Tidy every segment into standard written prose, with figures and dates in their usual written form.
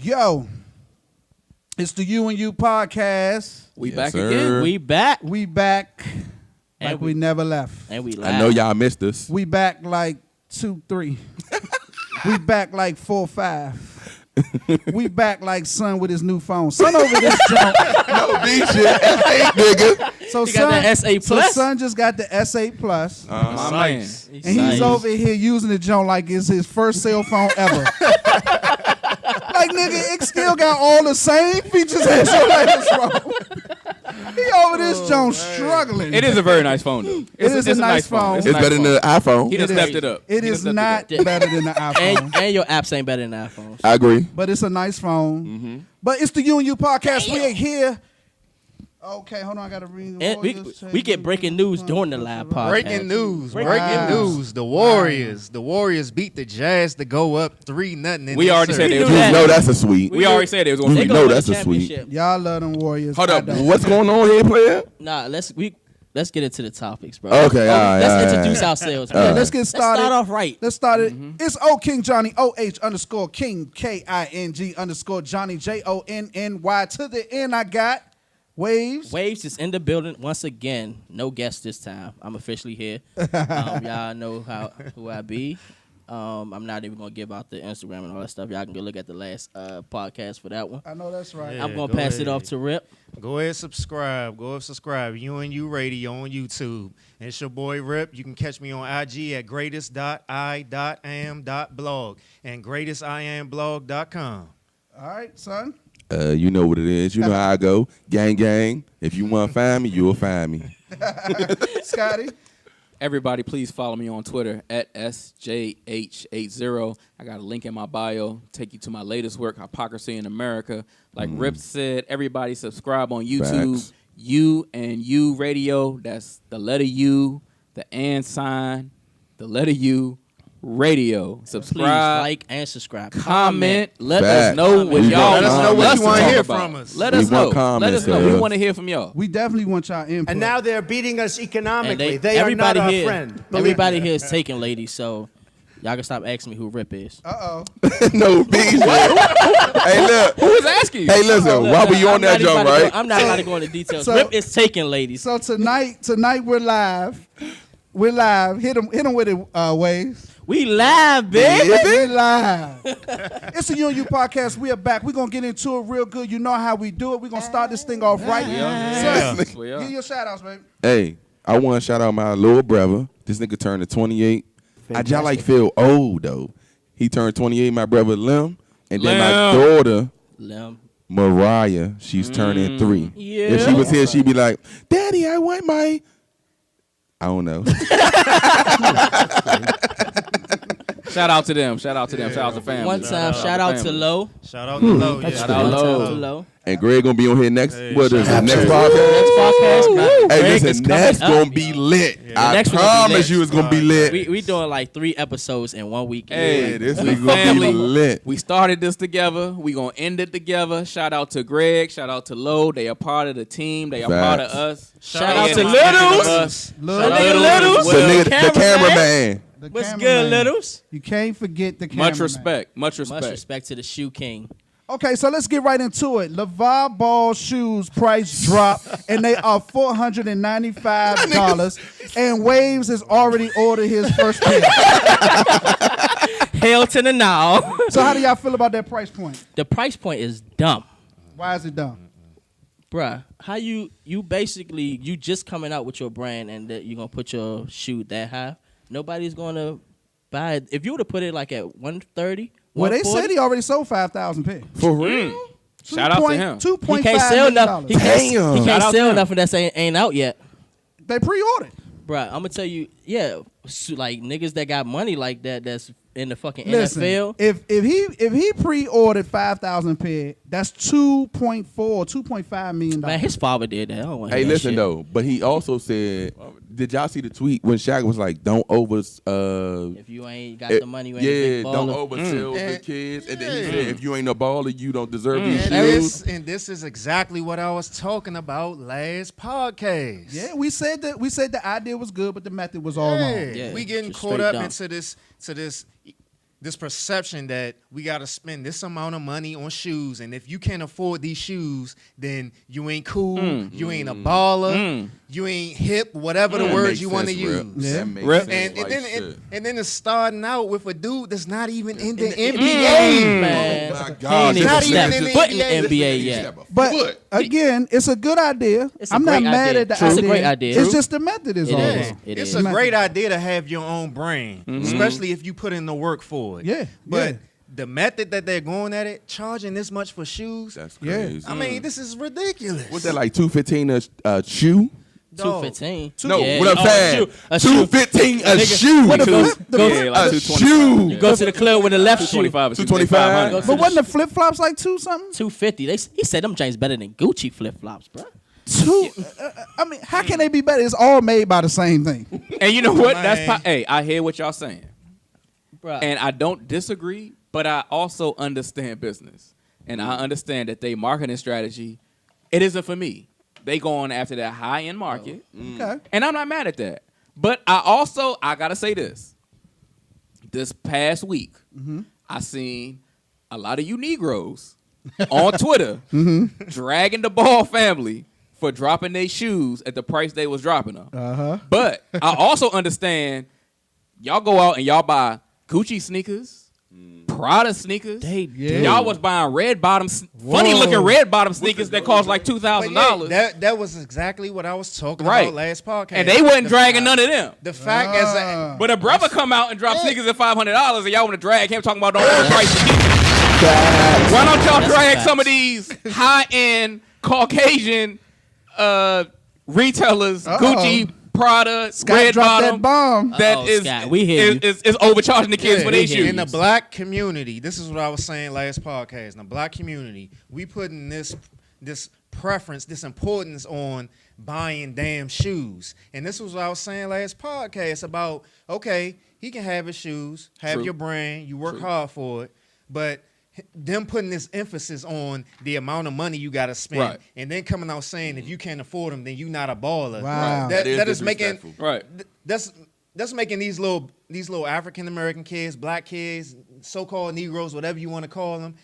Yo, it's the U Pocast. We Yes, back sir. again. We back. We back And like we never left. And we live. I know y'all missed us. We back like 2, 3. We back like 4, 5. We back like son with his new phone. Son over this junk. No B shit. S8, nigga. So He got that S8 So Plus? son just got the S8 Plus. My man. And he's over here using the junk like it's his first cell phone ever. Like, nigga, it still got all the same features as your latest phone. He over this junk struggling. It is a very nice phone, though. It is a nice phone. It's better than the iPhone. He done It stepped is. it up. It He done is stepped not it up. better than the iPhone. And your apps ain't better than iPhones. I agree. But it's a nice phone. But it's the U Podcast. We ain't here. Okay, hold on. I got to read. And we get breaking news during the live podcast. Breaking news. Wow. Breaking news. The Warriors beat the Jazz to go up 3-0. We already said We it knew was We that. know that's a sweet. We already said it was going We to They be. know gonna win that's the a sweet. championship. Y'all love them Warriors. Hold I up. don't. What's going on here, player? Nah, let's get into the topics, bro. Okay, all right, Let's all right, introduce all ourselves. Yeah, man. let's get started. Let's start off right. Let's start it. It's O King Johnny, OH_King, KING_ Johnny, JONNY. To the end, I got Waves. Waves is in the building once again. No guest this time. I'm officially here. Y'all know who I be. I'm not even gonna give out the Instagram and all that stuff. Y'all can go look at the last podcast for that one. I know that's right. Yeah. I'm gonna go pass it ahead. off to Rip. Go ahead, subscribe. UNU Radio on YouTube. And it's your boy Rip. You can catch me on IG at greatest.i.am.blog and greatestiamblog.com. All right, son. You know what it is. You know how I go. Gang, gang. If you want to find me, you'll find me. Scotty. Everybody, please follow me on Twitter at SJH80. I got a link in my bio. Take you to my latest work, Hypocrisy in America. Like Rip said, everybody subscribe on YouTube. Facts. UNU Radio. That's the letter U, the and sign, the letter U, radio. Please Subscribe. like and subscribe. Comment. Let Facts. us know what We y'all want Let us know what comments. you want to talk hear about. from us. Let We us know. want comments, Let us know. We sir. want to hear from y'all. We definitely want y'all input. And now they're beating us economically. And They are not everybody our here, friend. Believe everybody me. here is taking ladies, so y'all can stop asking me who Rip is. Uh-oh. No B shit. Hey, look. Who was asking you? Hey, listen. While we on that joint, right? I'm not about to go into details. So- Rip is taking ladies. So tonight we're live. We're live. Hit them with it, Waves. We live, bitch. We live. It's the U Podcast. We are back. We're going to get into it real good. You know how we do it. We're going to start this thing off right. Yeah. Son, We are. give your shout-outs, baby. Hey, I want to shout out my little brother. This nigga turned to 28. I just like feel old, though. He turned 28, my brother Lim. And then my daughter, Lim. Mariah, she's turning 3. Yeah. If she was here, she'd be like, Daddy, I want my... I don't know. Shout out to them. Shout out to them. Shout out to family. One time, shout out to family. Lo. Shout out to Lo. Yeah. Shout out One time Lo. to Lo. And Greg gonna be on here next. Hey, What is shout it? out Next to podcast? Next podcast. Hey, Greg is listen, coming that's up. gonna be lit. I next one gonna be promise lit. you it's gonna be lit. We doing like 3 episodes in 1 week. Hey, this we is gonna family. be lit. We started this together. We gonna end it together. Shout out to Greg. Shout out to Lo. They are part of the team. They are part of Facts. us. Shout out They to in addition Littles. us. Little- Shout out Nigga to Littles. as The, well. nigga, the cameraman. The What's cameraman. good, Littles? You can't forget the cameraman. Much respect. Much Much respect. respect to the Shoe King. Okay, so let's get right into it. LeVar Ball shoes price drop, and they are $495. And Waves has already ordered his first pair. Hail to the now. So how do y'all feel about that price point? The price point is dumb. Why is it dumb? Bruh, how you basically, you just coming out with your brand and that you're going to put your shoe that high. Nobody's going to buy it. If you would have put it like at 130, Well, they 140, said he already sold 5,000 pairs. For real? Shout out to him. $2.5 he can't sell million. nothing. He Damn. can't, he Shout can't out to sell him. nothing that ain't out yet. They pre-ordered. Bruh, I'm going to tell you, yeah, like niggas that got money like that's in the fucking Listen, NFL. if he pre-ordered 5,000 pair, that's $2.5 million. Man, his father did that. I don't want to Hey, hear that listen shit. though, but he also said, did y'all see the tweet when Shaq was like, "Don't over, If you ain't got the money, you ain't yeah, a big don't baller. oversell the And- kids." And then he said, "If you ain't a baller, you don't deserve these And shoes." this is exactly what I was talking about last podcast. Yeah, we said the idea was good, but the method was all wrong. Yeah, we getting just caught straight up dumb. into this this perception that we got to spend this amount of money on shoes, and if you can't afford these shoes, then you ain't cool, you ain't a baller, you ain't hip, whatever the words you want to use. Yeah. That makes Rip. sense. And then it's starting out with a dude that's not even in the NBA, NBA. man. Oh my He God. ain't Not even even stepped in the foot in NBA. the NBA yet. But again, it's a good idea. It's a I'm not great mad idea. at the True. idea. It's a great idea. It's True. just the method is It all is. wrong. It It's is. a great idea to have your own brand, especially if you put in the work for it. Yeah, But yeah. the method that they're going at it, charging this much for shoes, That's Yeah. crazy. I mean, this is ridiculous. What's that like? $215 a shoe? Dog. 215. No, Yeah. what I'm saying, a shoe. $215 a Nigga, shoe. What the Two- flip- the- yeah, like a 225. shoe. You go to the club with the left shoe. 225 is 225. $500. But wasn't the flip flops like 2 something? 250. He said them James better than Gucci flip flops, bro. 2. I mean, how can they be better? It's all made by the same thing. And you know what? Man. Hey, I hear what y'all saying. Bro. And I don't disagree, but I also understand business. And I understand that they marketing strategy, it isn't for me. They going after that high-end market. Okay. And I'm not mad at that. But I got to say this. This past week, I seen a lot of you Negroes on Twitter dragging the Ball family for dropping their shoes at the price they was dropping them. Uh-huh. But I also understand y'all go out and y'all buy Gucci sneakers, Prada sneakers. Yeah. Y'all was buying red bottom, funny looking red bottom sneakers that cost like But $2,000. yeah, that was exactly what I was talking Right. about last podcast. And they wasn't The dragging fact- none of them. The fact as a, But a brother come out and drop sneakers at $500 and y'all want to drag him talking about don't overprice the sneakers. Why don't y'all That's drag facts. some of these high-end Caucasian retailers, Gucci, Prada, Scott red dropped bottom, that bomb. that Uh-oh, is, Scott, we hear you. is overcharging the kids for their we hear shoes. in the black community, this is what I was saying last podcast. In the black community, we putting this preference, this importance on buying damn shoes. And this was what I was saying last podcast about, okay, he can have his shoes, have True. your brand, you work hard for it, but them putting this emphasis on the amount of money you got to spend, Right. and then coming out saying if you can't afford them, then you not a baller. Wow. That That is is making disrespectful. Right. that's making these little African American kids, black kids, so-called Negroes, whatever you want to call them,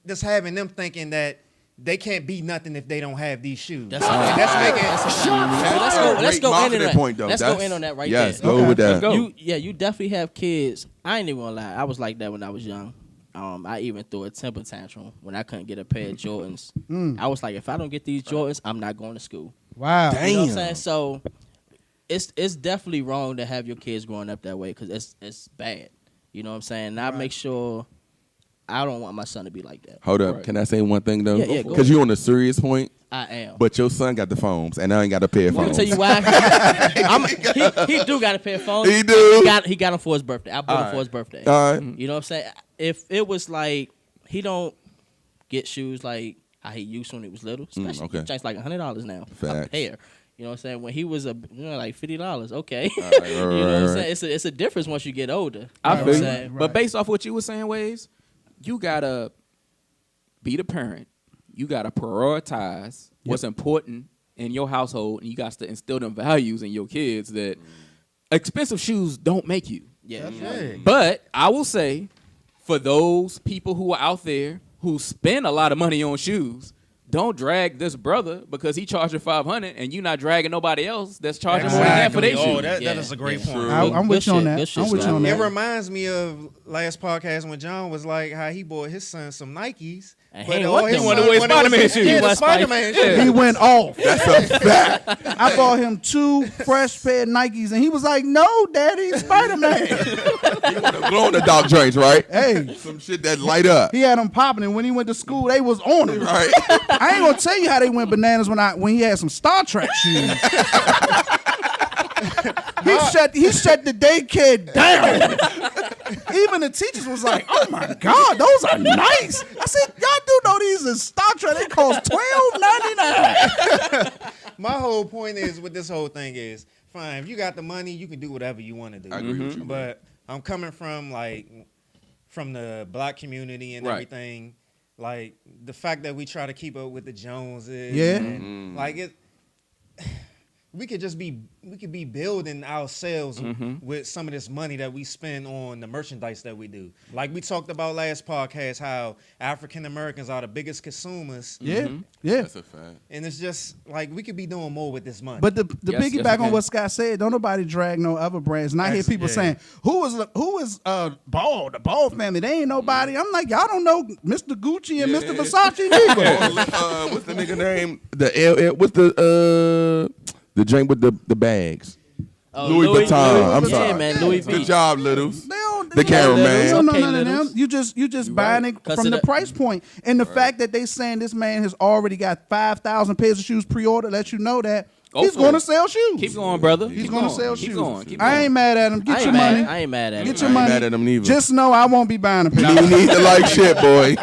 just having them thinking that they can't be nothing if they don't have these shoes. That's And that's making Let's go in on Marketing that. point, though. Let's go That's- in on that right yes, there. go with that. Go. You definitely have kids. I ain't even gonna lie. I was like that when I was young. I even threw a temper tantrum when I couldn't get a pair of Jordans. I was like, if I don't get these Jordans, I'm not going to school. Wow. You know what I'm Damn. saying? So it's definitely wrong to have your kids growing up that way because it's bad. You know what I'm saying? And I make sure I don't want my son to be like that. Hold up. Right. Can I say one thing, though? Yeah, yeah, go Because you're on a serious point, I am. but your son got the phones, and I ain't got a pair of Let me phones. tell you why. He do got a pair of phones. He do. He got them for his birthday. I bought them for his birthday. All right. You know what I'm saying? If it was like he don't get shoes like how he used to when he was little, especially okay. just like $100 now a Facts. pair. You know what I'm saying? When he was like $50, okay. right, you know what I'm right. saying? It's a difference once you get older. I You know feel what you. I'm saying? But based off what you were saying, Waves, you gotta be the parent. You gotta prioritize what's important in your household, and you got to instill them values in your kids that expensive shoes don't make you. Yeah. But I will say, for those people who are out there who spend a lot of money on shoes, don't drag this brother because he charging $500 and you not dragging nobody else that's charging more than that for their Exactly. shoes. That Yeah, is a great yeah. point. I'm with you on that. Good shit, I'm with you Scott. on It that. reminds me of last podcast when John was like how he bought his son some Nikes. And but he ain't all want his them. son- He wanted to wear when it was- Spider-Man shoes. Yeah, He the want Spider-Man Spider- shoes. He went off. That's a fact. I bought him 2 fresh pair of Nikes, and he was like, "No, Daddy, Spider-Man." You want to glow in the dark joints, right? Hey, Some shit that light up. he had them popping, and when he went to school, they was on him. Right. I ain't gonna tell you how they went bananas when he had some Star Trek shoes. he shut the daycare down. Even the teachers was like, "Oh my God, those are nice." I said, "Y'all do know these are Star Trek? They cost $12.99." My whole point is with this whole thing is fine. If you got the money, you can do whatever you want to do. I agree with you. But I'm coming from the black community and Right. everything. Like the fact that we try to keep up with the Joneses. Yeah. and, like it. we could be building ourselves with some of this money that we spend on the merchandise that we do. Like we talked about last podcast, how African Americans are the biggest consumers. Yeah, yeah. That's a fact. And it's just like we could be doing more with this money. But the Yes, piggyback yes, we on can. what Scott said, don't nobody drag no other brands. And I hear people saying, who is Ball, the Ball family? They ain't nobody. I'm like, y'all don't know Mr. Gucci and Mr. Versace neither. What's the nigga name? What's the drink with the bags? Louis Vuitton. I'm sorry. Yeah, man, Louis V. Good job, Littles. They don't, The cameraman. They don't know Okay, none of them. Littles. You just buying it Cause from of the the- price point. And the fact that they saying this man has already got 5,000 pairs of shoes pre-ordered lets you know that Go he's for going to it. sell shoes. Keep going, brother. He's Keep going to going. sell Keep shoes. going. Keep I going. ain't mad at him. I Get ain't your mad. money. I ain't mad at Get him. your I ain't money. mad at him neither. Just know I won't be buying a pair. You need to like shit, boy.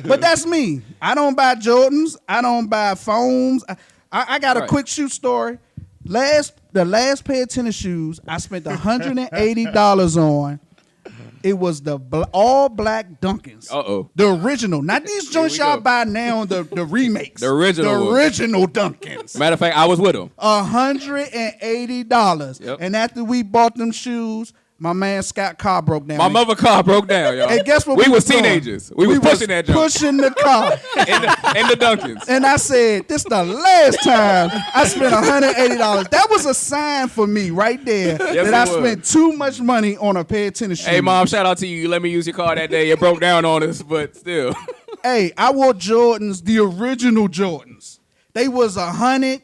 But that's me. I don't buy Jordans. I don't buy foams. I got a Right. quick shoe story. The last pair of tennis shoes I spent $180 on. It was the all black Dunkins. Uh-oh. The original, not these joints we y'all go. buy now. The remakes. The original The ones. original Dunkins. Matter of fact, I was with him. $180. Yep. And after we bought them shoes, my man Scott car broke down. My mother car broke down, y'all. And guess what? We was doing? teenagers. We was pushing that junk Pushing the car. in the Dunkins. And I said, this the last time I spent $180. That was a sign for me right there Yes, that I it was. spent too much money on a pair of tennis shoes. Hey, Mom, shout out to you. You let me use your car that day. It broke down on us, but still. Hey, I wore Jordans, the original Jordans. They was $100.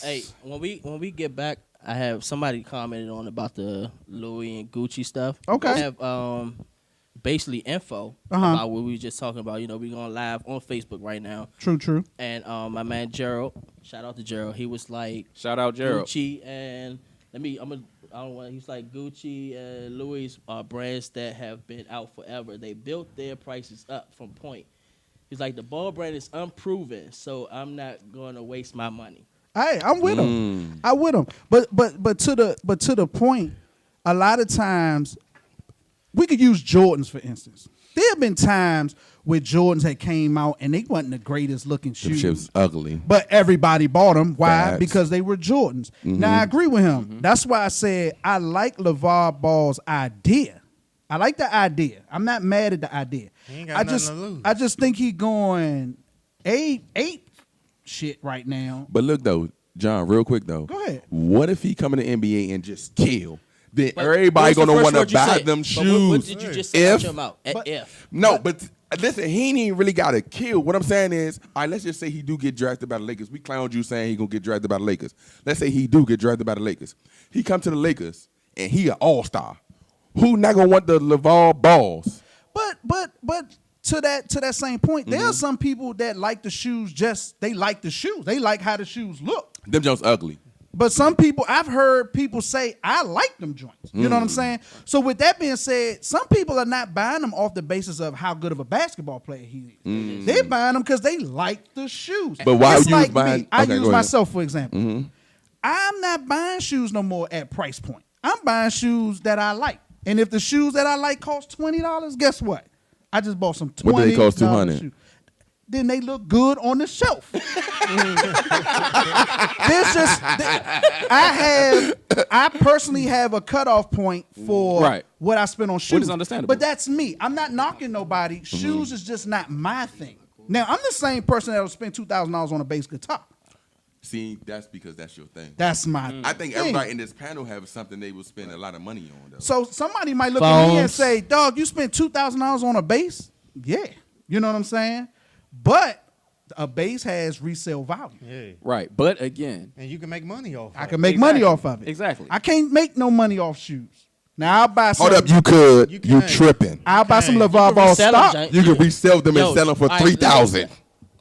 Hey, when we get back, I have somebody commented on about the Louis and Gucci stuff. Okay. I have basically info about what we were just talking about. You know, we going live on Facebook right now, True. and my man Gerald, shout out to Gerald. He was like Shout out, Gerald. Gucci and I don't want. He's like Gucci and Louis are brands that have been out forever. They built their prices up from point. He's like the Ball brand is unproven, so I'm not going to waste my money. Hey, I'm with him. I with him. But to the point, a lot of times we could use Jordans for instance. There have been times where Jordans had came out and they wasn't the greatest looking Them shoes. shit's ugly. But everybody bought them. Why? Facts. Because they were Jordans. Now I agree with him. That's why I said I like LeVar Ball's idea. I like the idea. I'm not mad at the idea. He ain't got I nothing just to lose. I just think he going eight shit right now. But look though, John, real quick though. Go ahead. What if he come in the NBA and just kill? Then But everybody what was the gonna first want word to you buy said? them But shoes. what did you just say out If- your mouth? but- If. No, but listen, he ain't even really got to kill. What I'm saying is, all right, let's just say he do get drafted by the Lakers. We clowned you saying he gonna get drafted by the Lakers. Let's say he do get drafted by the Lakers. He come to the Lakers and he an all-star. Who not gonna want the LeVar Balls? But to that same point, there are some people that like the shoes. They like the shoes. They like how the shoes look. Them joints ugly. But some people, I've heard people say, I like them joints. You know what I'm saying? So with that being said, some people are not buying them off the basis of how good of a basketball player he is. They're buying them because they like the shoes. But why It's you like buying- me. I okay, go use ahead. myself, for example. I'm not buying shoes no more at price point. I'm buying shoes that I like. And if the shoes that I like cost $20, guess what? I just bought some $20 What do they cost, $200? shoes. Then they look good on the shelf. There's just I personally have a cutoff point for Right. what I spend on shoes. is understandable. But that's me. I'm not knocking nobody. Shoes is just not my thing. Now I'm the same person that will spend $2,000 on a bass guitar. See, that's because that's your thing. That's my I think thing. everybody in this panel have something they would spend a lot of money on though. So somebody might look at me and Phones. say, dog, you spent $2,000 on a bass? Yeah. You know what I'm saying? But a bass has resale value. Yeah. Right. But again, And you can make money off I of can it. make money off of it. Exactly. I can't make no money off shoes. Now I'll buy some. Hold up, you could. You You can. tripping. I'll buy some You LeVar can Ball resell them, stock. Jane. You can resell them and Yo, sell them for all right, $3,000.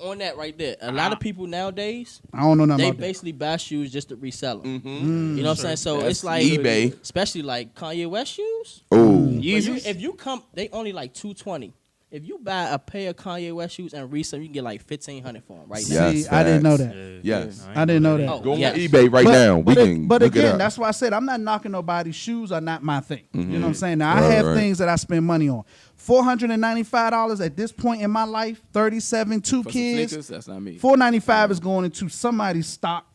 On that right there, a lot of people nowadays, I don't know nothing they about that. basically buy shoes just to resell them. You know what I'm saying? So That's it's like eBay. especially like Kanye West shoes. Oh, If you come, they only like $220. If you buy a pair of Kanye West shoes and resell, you can get like $1,500 for them right now. Yeah. See, I didn't know that. yes. I didn't know that. Oh, Go on yes. eBay right now. We can but look it again, up. that's why I said I'm not knocking nobody. Shoes are not my thing. You know what I'm saying? Now I Right, have right. things that I spend money on. $495 at this point in my life. 37, two for some kids. sneakers, that's not me. $495 is going into somebody's stock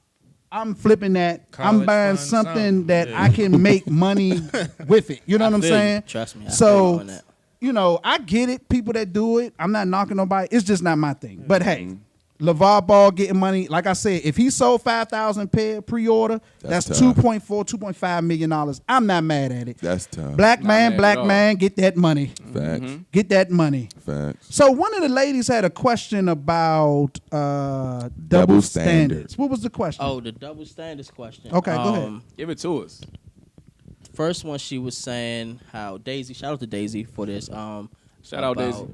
I'm flipping that. I'm College buying fund, something that yeah. I can make money with it. You know what I'm feel you. saying? Trust me, I feel you So, on that. you know, I get it. People that do it, I'm not knocking nobody. It's just not my thing. But hey, LeVar Ball getting money. Like I said, if he sold 5,000 pair pre-order, that's tough. $2.5 million. I'm not mad at it. That's tough. Black mad at all. man, get that money. Facts. Get that money. Facts. So one of the ladies had a question about double standards. What was the question? Oh, the double standards question. Okay, go ahead. Give it to us. First one, she was saying how Daisy. Shout out to Daisy for this. Shout out, about Daisy.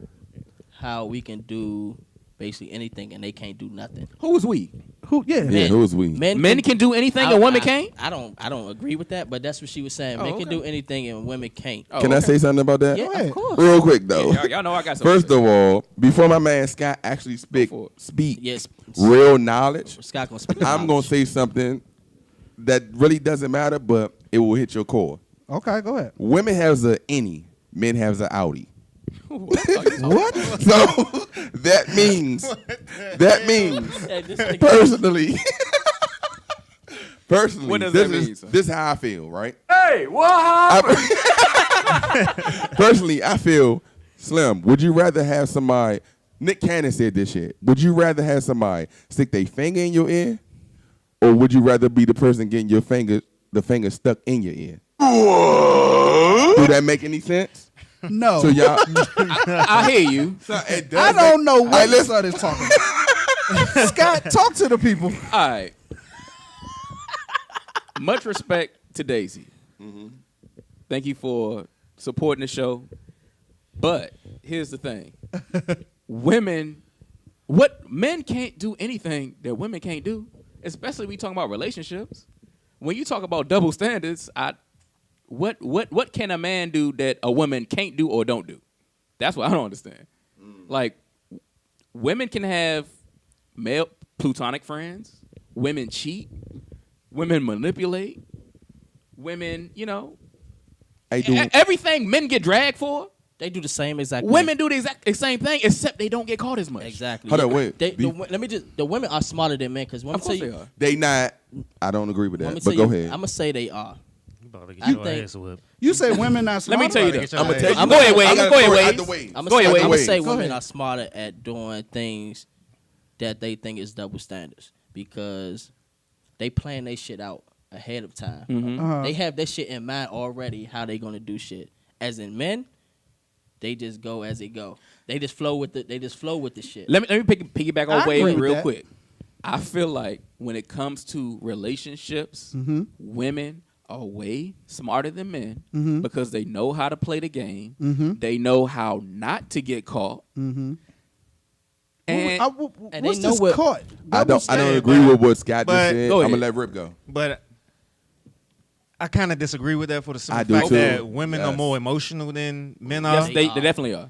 How we can do basically anything and they can't do nothing. Who is we? Who? Yeah. Yeah, who is we? Men can do anything and women can't? I don't agree with that, but that's what she was saying. Men okay. can do anything and women can't. Oh, Can I say something about that? Yeah, ahead. of course. Real quick though. Y'all know I got some. First of all, before my man Scott actually for it. speak Yes. real knowledge, Scott gonna speak. I'm gonna say something that really doesn't matter, but it will hit your core. Okay, go ahead. Women has a any, men has a Audi. What? So that means Hey, this nigga- personally, What does this that mean, is son? this is how I feel, right? Hey, what happened? Personally, I feel Slim. Would you rather have somebody? Nick Cannon said this shit. Would you rather have somebody stick their finger in your ear, or would you rather be the person getting the finger stuck in your ear? Do that make any sense? No. So y'all, I hear you. I don't know what Hey, listen. son is talking about. Scott, talk to the people. All right. Much respect to Daisy. Thank you for supporting the show. But here's the thing. Men can't do anything that women can't do, especially when you talking about relationships. When you talk about double standards, what can a man do that a woman can't do or don't do? That's what I don't understand. Like, women can have male plutonic friends. Women cheat. Women manipulate. Women, I do. everything men get dragged for. They do the same exact. Women do the exact same thing, except they don't get caught as much. Exactly. Hold on, wait. The women are smarter than men because Of course they are. They not. I don't agree with Let me that. tell But go you, ahead. I'm gonna say they are. You about to get I your think- ass whipped. You say women not Let smart. me tell you Get this. your I'm gonna ass tell you. whipped. Go ahead, Wade. I gotta Go ahead, throw it Wade. out the way. I'm Go ahead, Wade. gonna say Go women ahead. are smarter at doing things that they think is double standards because they plan their shit out ahead of time. Uh-huh. They have their shit in mind already how they gonna do shit. As in men, they just go as they go. They just flow with the shit. Let me piggyback I on Wade agree with real that. quick. I feel like when it comes to relationships, Mm-hmm. women are way smarter than men Mm-hmm. because they know how to play the game. Mm-hmm. They know how not to get caught. Mm-hmm. And And what's they know this what- caught? I don't standard, agree but- with what Scott just but- said. Go I'm gonna ahead. let Rip go. But I kind of disagree with that for the I simple do fact too. that women are Yes. more emotional than men are. yes, they are. definitely are.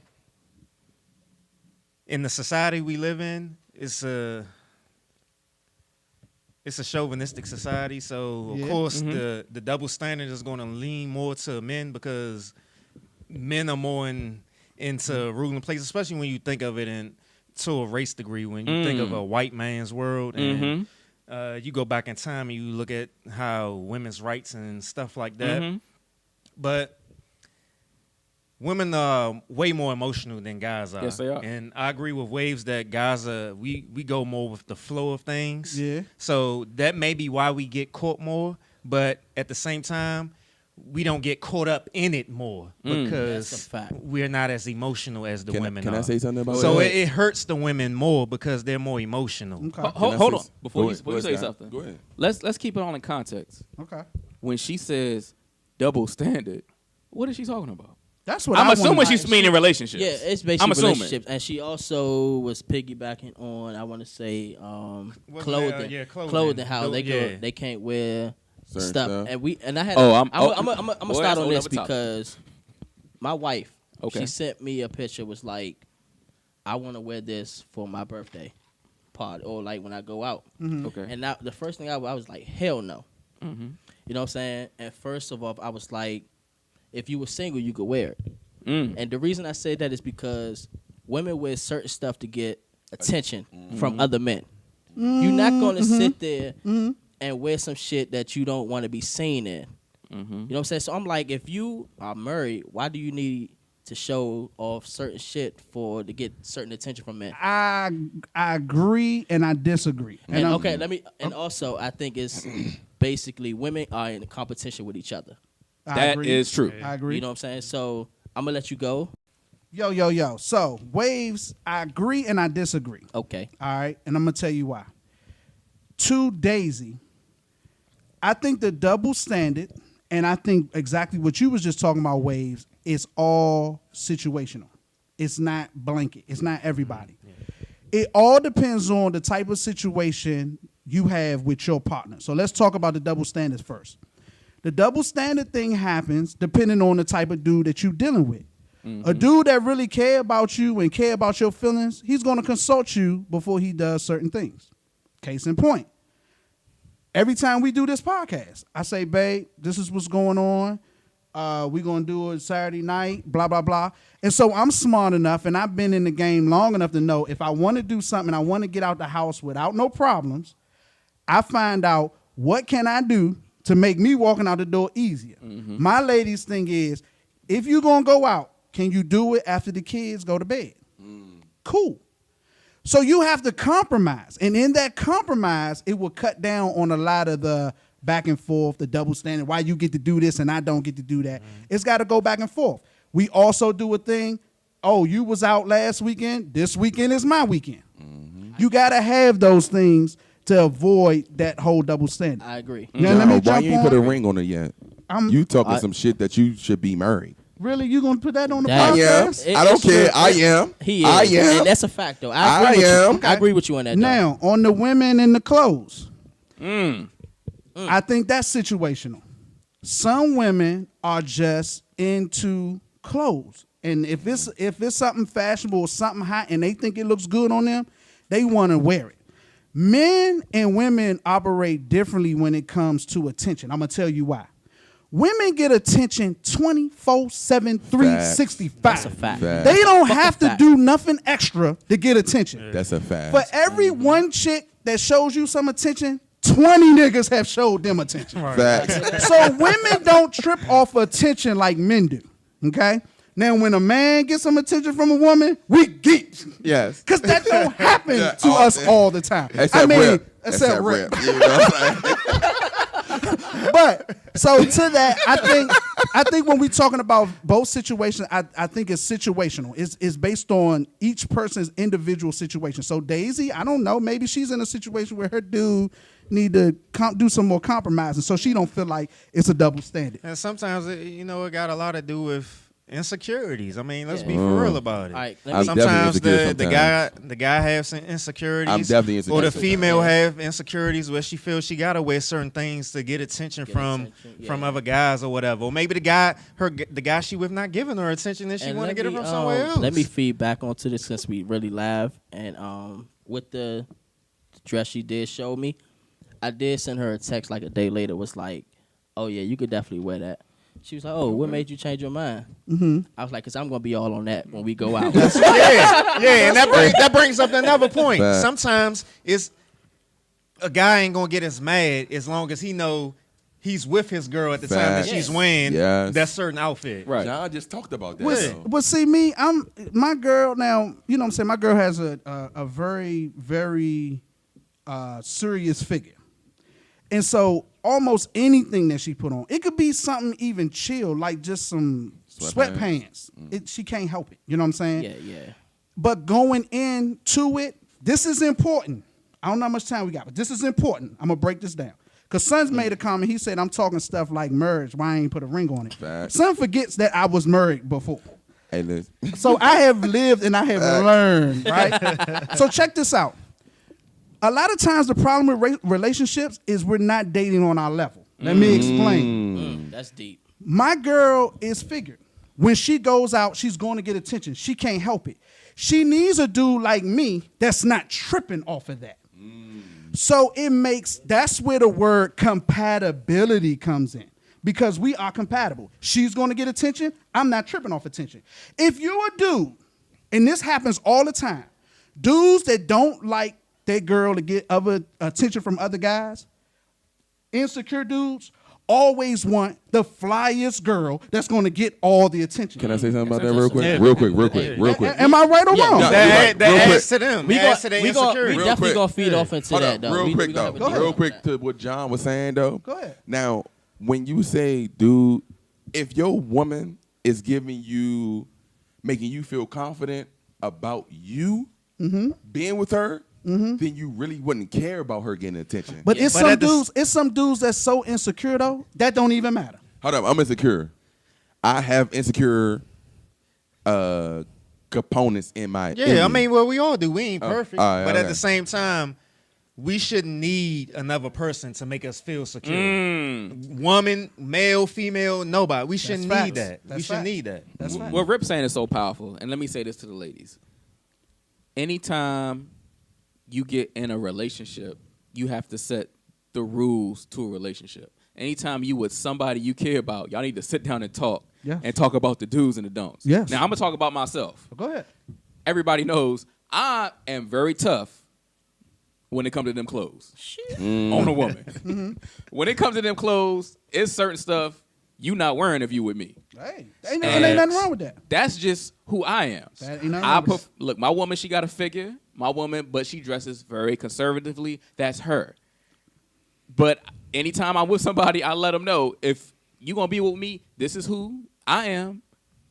In the society we live in, it's a chauvinistic society. So of Yeah. course the double standard is going to lean more to men because men are more into ruling place, especially when you think of it to a race degree. When you think of a white man's world and you go back in time and you look at how women's rights and stuff like that. But women are way more emotional than guys are. Yes, they are. And I agree with Waves that guys we go more with the flow of things. Yeah. So that may be why we get caught more, but at the same time, we don't get caught up in it more because That's a fact. we're not as emotional as the women Can are. I say something about So that? it hurts the women more because they're more emotional. Okay. Hold on. say- Before Go you ahead, say Scott. something. Go ahead. Let's keep it all in context. Okay. When she says double standard, what is she talking about? That's what I'm I assuming wanna- she's meaning relationships. Yeah, it's basically I'm assuming. relationships, and she also was piggybacking on. I want to say clothing. yeah, clothing. Clothing. How Yeah. they can't wear Certain stuff, stuff. and I had. Oh, I'm boy, gonna that's start a on whole this nother topic. because my wife, Okay. she sent me a picture. Was like, I want to wear this for my birthday party or like when I go out. Okay. And now the first thing I was like, hell no. Mm-hmm. You know what I'm saying? And first of all, I was like, if you were single, you could wear it. And the reason I say that is because women wear certain stuff to get attention from other men. You're not going to sit there and wear some shit that you don't want to be seen in. You know what I'm saying? So I'm like, if you are married, why do you need to show off certain shit to get certain attention from men? I agree and I disagree. And okay, also I think it's basically women are in competition with each other. That is true. I agree. You know what I'm saying? So I'm gonna let you go. Yo. So waves, I agree and I disagree. Okay. All right, and I'm gonna tell you why. To Daisy, I think the double standard, and I think exactly what you was just talking about, waves, is all situational. It's not blanket. It's not everybody. It all depends on the type of situation you have with your partner. So let's talk about the double standards first. The double standard thing happens depending on the type of dude that you're dealing with. A dude that really care about you and care about your feelings, he's going to consult you before he does certain things. Case in point. Every time we do this podcast, I say, babe, this is what's going on. We're going to do it Saturday night, blah, blah, blah. And so I'm smart enough, and I've been in the game long enough to know if I want to do something, I want to get out the house without no problems, I find out what can I do to make me walking out the door easier. My lady's thing is, if you're going to go out, can you do it after the kids go to bed? Cool. So you have to compromise. And in that compromise, it will cut down on a lot of the back and forth, the double standard, why you get to do this and I don't get to do that. It's got to go back and forth. We also do a thing, oh, you was out last weekend, this weekend is my weekend. You got to have those things to avoid that whole double standard. I agree. Now, let me why jump you ain't on. put a ring on it yet? You talking some shit that you should be married. Really? You going to put that on the That- podcast? I don't care. I am. He is. I am. And that's a fact, though. I agree with am. you. I agree with you on that. Now, on the women and the clothes, I think that's situational. Some women are just into clothes. And if it's something fashionable or something hot and they think it looks good on them, they want to wear it. Men and women operate differently when it comes to attention. I'm going to tell you why. Women get attention 24/7, 365. That's a fact. They don't have to do nothing extra to get attention. That's a fact. For every one chick that shows you some attention, 20 niggas have showed them attention. Facts. So women don't trip off attention like men do. Okay? Now, when a man gets some attention from a woman, we geek. Yes. Because that don't happen Yeah, to us all the time. Except rip. Except rip. You know what I'm saying? But so to that, I think when we're talking about both situations, I think it's situational. It's based on each person's individual situation. So Daisy, I don't know, maybe she's in a situation where her dude need to do some more compromising, so she don't feel like it's a double standard. And sometimes, it got a lot to do with insecurities. I mean, let's be for real about it. All right, I'm Sometimes definitely the insecure guy has some insecurities. I'm definitely insecure. Or the female have insecurities where she feels she gotta wear certain things to get attention from other guys or whatever. Or maybe the guy she with not giving her attention and she want to get it from somewhere else. Let me feed back onto this since we really live. And with the dress she did show me, I did send her a text like a day later. Was like, oh yeah, you could definitely wear that. She was like, oh, what made you change your mind? I was like, because I'm going to be all on that when we go out. yeah, and that brings up another point. Fact. Sometimes it's a guy ain't going to get as mad as long as he know he's with his girl at the time that she's wearing that certain outfit. Right. John just talked about that. But see, me, my girl now, you know what I'm saying? My girl has a very, very serious figure. And so almost anything that she put on, it could be something even chill, like just some sweatpants. She can't help it. You know what I'm saying? Yeah. But going into it, this is important. I don't know how much time we got, but this is important. I'm going to break this down. Because Son's made a comment. He said, I'm talking stuff like marriage. Why I ain't put a ring on it? Fact. Son forgets that I was married before. Hey, listen. So I have lived and I have learned, right? So check this out. A lot of times the problem with relationships is we're not dating on our level. Let me explain. That's deep. My girl is figured. When she goes out, she's going to get attention. She can't help it. She needs a dude like me that's not tripping off of that. So that's where the word compatibility comes in. Because we are compatible. She's going to get attention. I'm not tripping off attention. If you're a dude, and this happens all the time, dudes that don't like their girl to get other attention from other guys, insecure dudes always want the flyest girl that's going to get all the attention. Can I say something about that real quick? Yeah. Real quick. Am I right or Yeah, wrong? no, That real quick. adds to them. We Adds to their we insecurity. Real definitely quick. gonna feed off into Hold that up, though. real We quick gonna though. have a Real debate quick on to what John was saying though. Go ahead. Now, when you say, dude, if your woman is giving you, making you feel confident about you being with her, then you really wouldn't care about her getting attention. But Yeah. it's But some at the dudes. It's some dudes that's so insecure though that don't even matter. Hold up, I'm insecure. I have insecure components in my. in Yeah, I me. mean, well, we all do. We ain't perfect, all right, but at okay. the same time, we shouldn't need another person to make us feel secure. Woman, male, female, nobody. We shouldn't facts. need that. That's We shouldn't facts. need that. That's right. What Rip's saying is so powerful, and let me say this to the ladies. Anytime you get in a relationship, you have to set the rules to a relationship. Anytime you with somebody you care about, y'all need to sit down and talk Yes. and talk about the do's and the don'ts. Yes. Now, I'm going to talk about myself. Go ahead. Everybody knows I am very tough when it comes to them clothes on a woman. When it comes to them clothes, it's certain stuff you not wearing if you with me. Hey, ain't nothing wrong with that. That's just who I am. That ain't nothing wrong with it. Look, my woman, she got a figure. My woman, but she dresses very conservatively. That's her. But anytime I'm with somebody, I let them know, if you gonna be with me, this is who I am.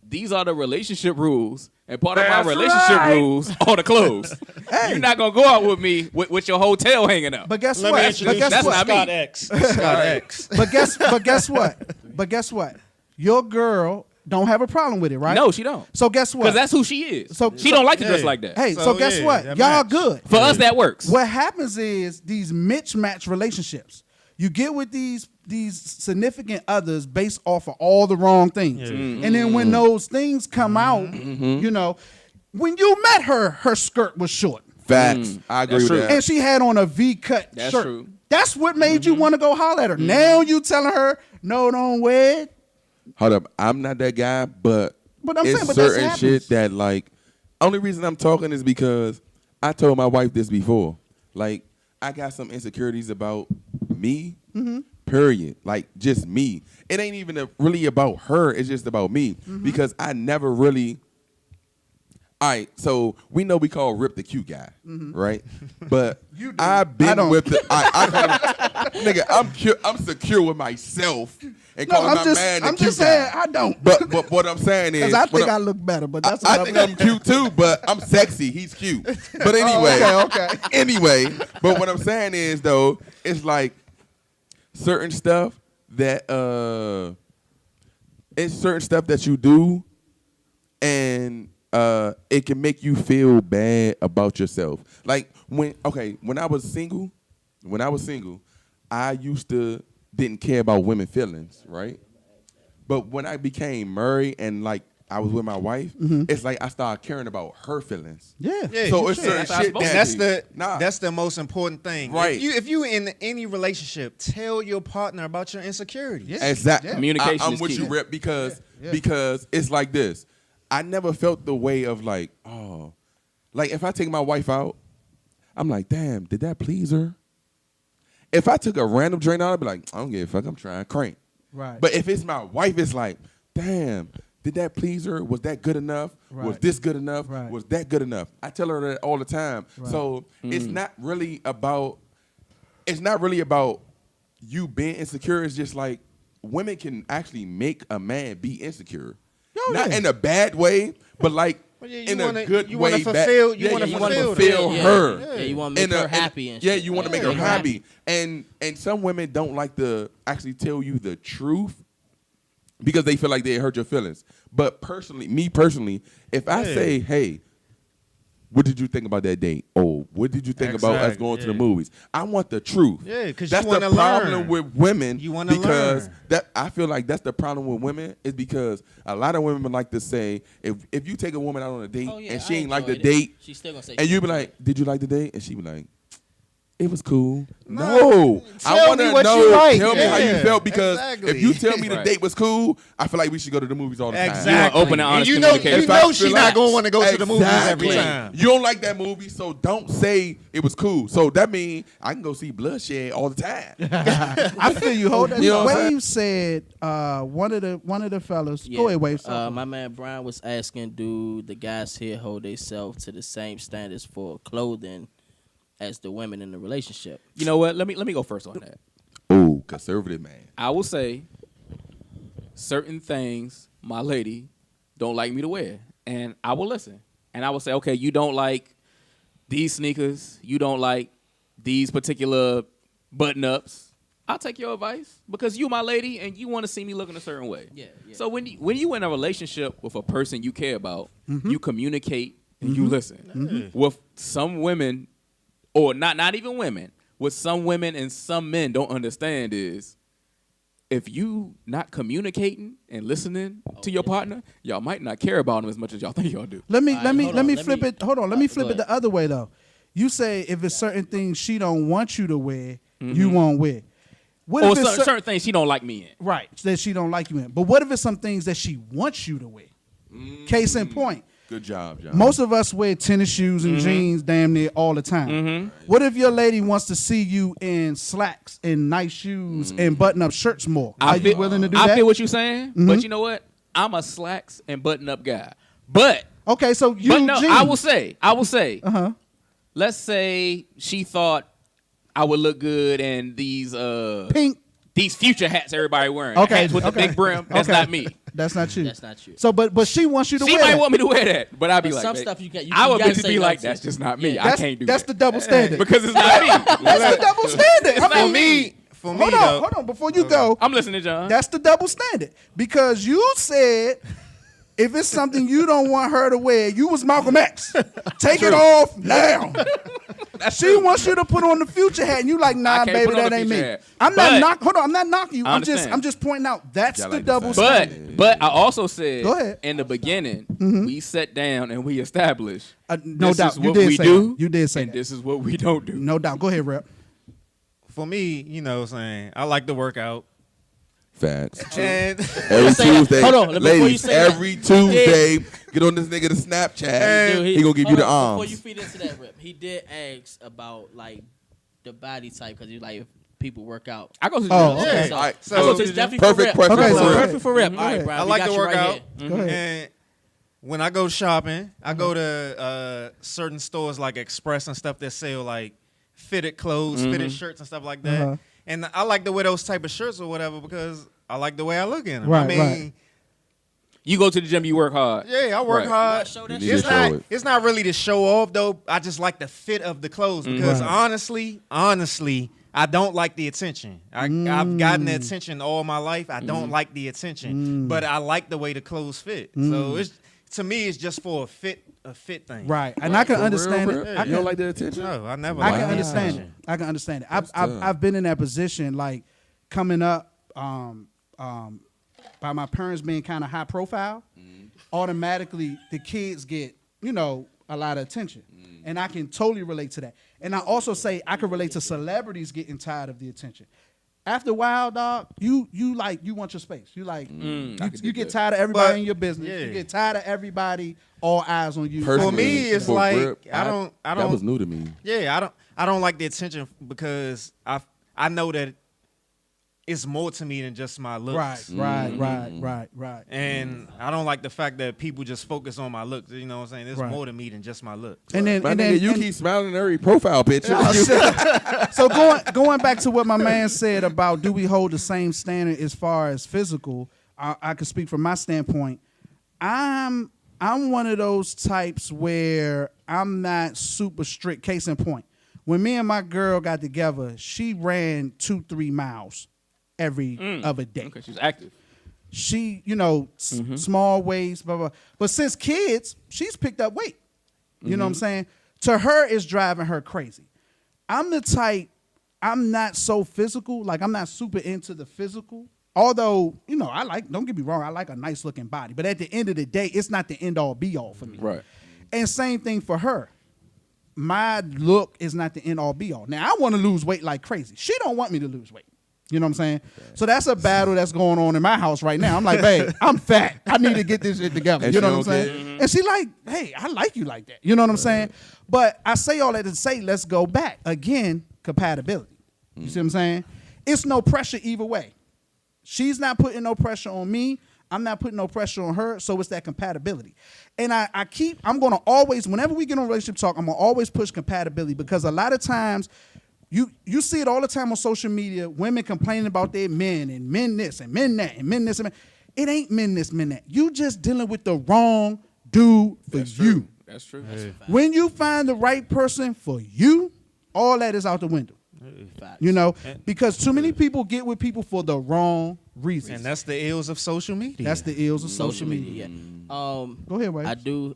These are the relationship rules, and part of my relationship rules are the clothes. You're not gonna go out with me with your whole tail hanging out. But guess Let what? me But introduce guess that's what? not me. Scott X. Scott X. But guess what? But guess what? Your girl don't have a problem with it, right? No, she don't. So guess what? Because that's who she is. So- she don't like to dress Hey. like that. Hey, So, so guess yeah, what? that Y'all match. good. For us, that works. What happens is these mismatch relationships. You get with these significant others based off of all the wrong things. And then when those things come out, you know, when you met her, her skirt was short. Facts. I agree That's with true. that. And she had on a V-cut That's shirt. true. That's what made you want to go holler at her. Now you telling her, no, don't wear it. Hold up, I'm not that guy, but But I'm it's saying, but that's certain happens. shit that like. Only reason I'm talking is because I told my wife this before. Like, I got some insecurities about me. Period. Like, just me. It ain't even really about her. It's just about me because I never really. All right, so we know we call Rip the cute guy, right? But You do. I've I been don't. with the. Nigga, I'm secure with myself and No, calling my man the I'm cute just saying guy. I don't. But what I'm saying is, Because I what think I'm- I look better, but that's I what think I'm cute too, but I'm sexy. He's cute. But anyway, okay. anyway, but what I'm saying is though, it's like certain stuff that it's certain stuff that you do, and it can make you feel bad about yourself. Like when I was single, I used to didn't care about women's feelings, right? But when I became married and like I was with my wife, it's like I started caring about her feelings. Yeah. Yeah, So you it's should. certain That's how it's shit supposed that And that's the most important thing. Right. If you in any relationship, tell your partner about your insecurities. Yeah. Exactly. Yeah. Communication I'm is with key. you, Rip, because Yeah. because it's like this. I never felt the way of like, oh, like if I take my wife out, I'm like, damn, did that please her? If I took a random drink out, I'd be like, I don't give a fuck, I'm trying crank. Right. But if it's my wife, it's like, damn, did that please her? Was that good enough? Was Right. this good enough? Right. Was that good enough? I tell her that all the time. Right. So it's not really about you being insecure. It's just like women can actually make a man be insecure. Oh, Not yeah. in a bad way, but like Well, yeah, you in wanna- a good you way. wanna fulfill- you yeah, wanna you wanna fulfill fulfill that. her. Yeah, you wanna make her happy and yeah, shit. you want to make Yeah, her yeah. happy. And some women don't like to actually tell you the truth because they feel like they hurt your feelings. But me personally, if I Yeah. say, hey, what did you think about that date? Oh, what did you think about us Exactly, going to the yeah. movies? I want the truth. Yeah, 'cause that's you wanna the problem learn. with women. You wanna because learn. that I feel like that's the problem with women is because a lot of women like to say if you take a woman out on a date Oh, yeah, and she I ain't like the enjoyed it. date She's still gonna say. and you be like, did you like the date? And she be like, It was cool. No, I tell want me to what know. you like. Tell me how you Yeah, felt because exactly. if you tell me the Right. date was cool, I feel like we should go to the movies all the time. Exactly. open and honest you know communication. she's not gonna want to go to the movies every Exactly. time. You don't like that movie, so don't say it was cool. So that means I can go see Bloodshed all the time. I feel you. Hold that. You know what I'm saying? Wave said one of the fellas. Go ahead, Wave. My man Brian was asking, do the guys here hold themselves to the same standards for clothing as the women in the relationship? You know what? Let me go first on that. Oh, conservative man. I will say certain things my lady don't like me to wear, and I will listen. And I will say, okay, you don't like these sneakers, you don't like these particular button-ups. I'll take your advice because you my lady and you want to see me looking a certain way. Yeah. So when you in a relationship with a person you care about, you communicate and you listen. With some women, or not even women, what some women and some men don't understand is if you not communicating and listening to your partner, y'all might not care about them as much as y'all think y'all do. let me hold on, flip it. Hold on. Let me flip it the other way though. You say if it's certain things she don't want you to wear, you won't wear. What Or if it's certain things she don't like me in. right that she don't like you in? But what if it's some things that she wants you to wear? Case in point. Good job, John. Most of us wear tennis shoes and jeans damn near all the time. What if your lady wants to see you in slacks and nice shoes and button-up shirts more? Are you willing to do I that? feel what you're saying, but you know what? I'm a slacks and button-up guy. But Okay, so you but no, jeans. I will say, Uh-huh. let's say she thought I would look good in these Pink. these future hats everybody wearing. Okay, Hats with the okay. big brim. That's Okay. not me. That's not you. That's not you. So, but she wants you to She wear might that. want me to wear that, but I'd be But like, some "Babe, stuff you can't- you I would gotta be say no like, to. that's just not me. Yeah. I That's, can't do that's that the double standard. because it's not me. That's the double standard. I For mean, me, hold on, hold on. Before you go, I'm listening, John. that's the double standard because you said if it's something you don't want her to wear, you was Malcolm X. Take it off now. She wants you to put on the future hat, and you like, nah, I can't baby, put on that the ain't me. future hat. I'm But- not knock. Hold on, I'm not knocking you. I I'm just understand. pointing out that's Yeah, I the like the double fact. standard. But I also said Go ahead. in the beginning, we sat down and we established No this doubt, is you what did we say do. that. You did say and that. this is what we don't do. No doubt. Go ahead, Rep. for me, you know what I'm saying, I like to work out. Facts. And Every Say that. Tuesday, Hold on, before you ladies, say that. every Tuesday, get on this nigga to Snapchat. Dude, he gonna give you hold the on, Before arms. you feed into that, Rip, he did ask about like the body type because he like if people work out. I go to the Oh, gym. okay. yeah, So, All right, so, so it's definitely perfect for Rip. question Okay, for so Rip. Perfect for Rip. Go All right, ahead. Brian, I we like got to you work right out. here. Go ahead. And when I go shopping, I go to certain stores like Express and stuff that sell like fitted clothes, fitted shirts and stuff like that. Uh-huh. And I like to wear those type of shirts or whatever because I like the way I look in them. Right, I mean, right. You go to the gym, you work hard. yeah, I work Right. hard. Show that You need It's to show not. it. It's not really to show off though. I just like the fit of the clothes because Right. honestly, I don't like the attention. I've gotten the attention all my life. I don't like the attention, but I like the way the clothes fit. So it's to me, it's just for a fit thing. Right, and I can For real, understand bro? it. You I don't can, like the attention? No, I never. I liked can the understand it. attention. I can understand it. That's I've tough. I've been in that position, like coming up, by my parents being kind of high profile. Automatically, the kids get a lot of attention, and I can totally relate to that. And I also say I can relate to celebrities getting tired of the attention. After a while, dog, you want your space. You like I can do you get that. tired of everybody But, in your business. yeah. You get tired of everybody, all eyes on you. For Personally, me, it's for like Rip, I don't. That was new to me. Yeah, I don't like the attention because I know that it's more to me than just my looks. Right. And I don't like the fact that people just focus on my looks. You know what I'm saying? There's Right. more to me than just my looks. And then, My and nigga, then you and- keep smiling in every profile picture. So going back to what my man said about do we hold the same standard as far as physical, I could speak from my standpoint. I'm one of those types where I'm not super strict. Case in point, when me and my girl got together, she ran 2-3 miles every other day. Okay, she's active. She, small waist, blah, blah. But since kids, she's picked up weight. You know what I'm saying? To her, it's driving her crazy. I'm the type, I'm not so physical. Like, I'm not super into the physical. Although, don't get me wrong, I like a nice looking body. But at the end of the day, it's not the end all be all for me. Right. And same thing for her. my look is not the end all be all. Now I want to lose weight like crazy. She don't want me to lose weight. You know what I'm saying? Okay. So that's a battle that's going on in my house right now. I'm like, babe, I'm fat. I need to get this shit together. You know what I'm saying? Mm-hmm. And she like, hey, I like you like that. You know what I'm saying? But I say all that to say, let's go back. Again, compatibility. You see what I'm saying? It's no pressure either way. She's not putting no pressure on me. I'm not putting no pressure on her. So it's that compatibility. And I'm going to always, whenever we get on relationship talk, I'm going to always push compatibility because a lot of times, you see it all the time on social media, women complaining about their men and men this and men that and men this and men. It ain't men this, men that. You just dealing with the wrong dude for That's you. True. That's true. Hey. When you find the right person for you, all that is out the window. Facts. You know, because too many people get with people for the wrong reasons. And that's the ills of social media. That's the ills of social media. Yeah. Go ahead, Wade. I do.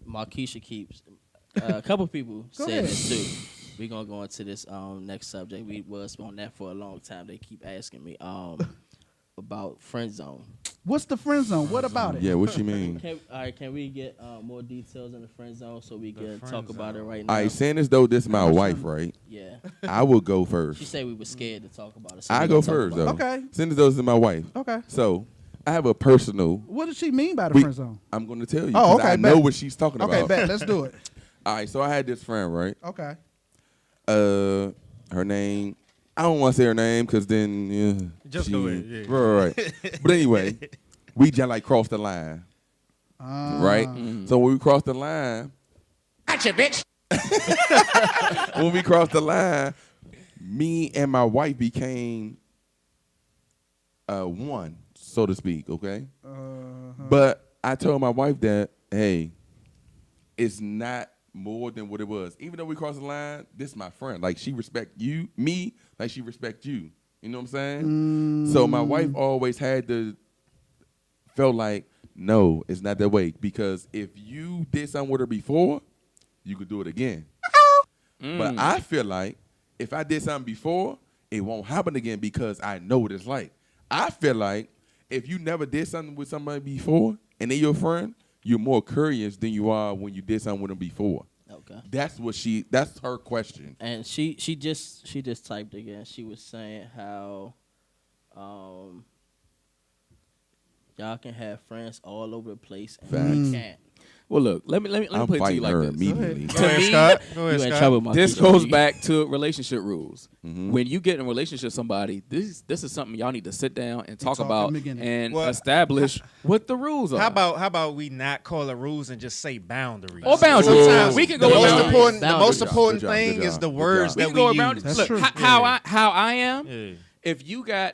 Markeisha keeps. A couple people said this too. We're gonna go into this next subject. We was on that for a long time. They keep asking me about friend zone. What's the friend zone? What about it? Yeah, what you mean? Can we get more details in the friend zone so we can talk about it right now? All right, saying as though this is my wife, right? Yeah. I will go first. She said we were scared to talk about it. So I go first, though. Okay. Saying as though this is my wife. Okay. So I have a personal. What does she mean by the friend zone? I'm going to tell you. Oh, okay. I know what she's talking about. Okay, bet. Let's do it. All right, so I had this friend, right? Okay. Her name, I don't want to say her name because then Just go ahead. Yeah. Right. But anyway, we just like crossed the line, right? Mm-hmm. So when we crossed the line, gotcha, bitch. when we crossed the line, me and my wife became one, so to speak. Okay. But I told my wife that, hey, it's not more than what it was. Even though we crossed the line, this is my friend. Like, she respect me, like she respect you. You know what I'm saying? So my wife always felt like, no, it's not that way. Because if you did something with her before, you could do it again. But I feel like if I did something before, it won't happen again because I know what it's like. I feel like if you never did something with somebody before and they're your friend, you're more curious than you are when you did something with them before. Okay. That's her question. And she just typed again. She was saying how y'all can have friends all over the place and you can't. Well, look, let me I'm put it to you fighting like her this. immediately. Go ahead, Scott. Go ahead, You in Scott. trouble, This Markeisha. goes back to relationship rules. Mm-hmm. When you get in a relationship with somebody, this is something y'all need to sit down and talk about and Well, establish what the rules are. How about we not call it rules and just say boundaries? Or boundaries. Sometimes We can the go most around- important. The boundaries. most important Good job, thing good is job, the good words job. we that can we go around. use. That's Look, true. how I am. Yeah.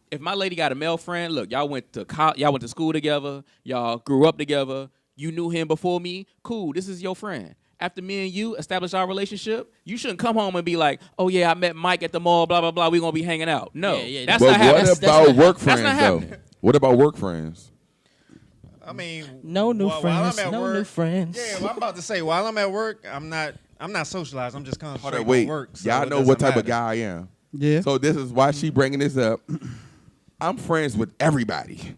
If my lady got a male friend, look, y'all went to school together, y'all grew up together, you knew him before me, cool, this is your friend. After me and you establish our relationship, you shouldn't come home and be like, oh yeah, I met Mike at the mall, blah, blah, blah, we're going to be hanging out. No, Yeah, that's But not happening. what about work that's friends, not though? happening. What about work friends? I mean, No new while friends. I'm at No work, new friends. Yeah, well, I'm about to say while I'm at work, I'm not socialized. I'm just Hold concentrating on, wait. on work. So Y'all it know doesn't what type of matter. guy I am. Yeah. So this is why she bringing this up. I'm friends with everybody.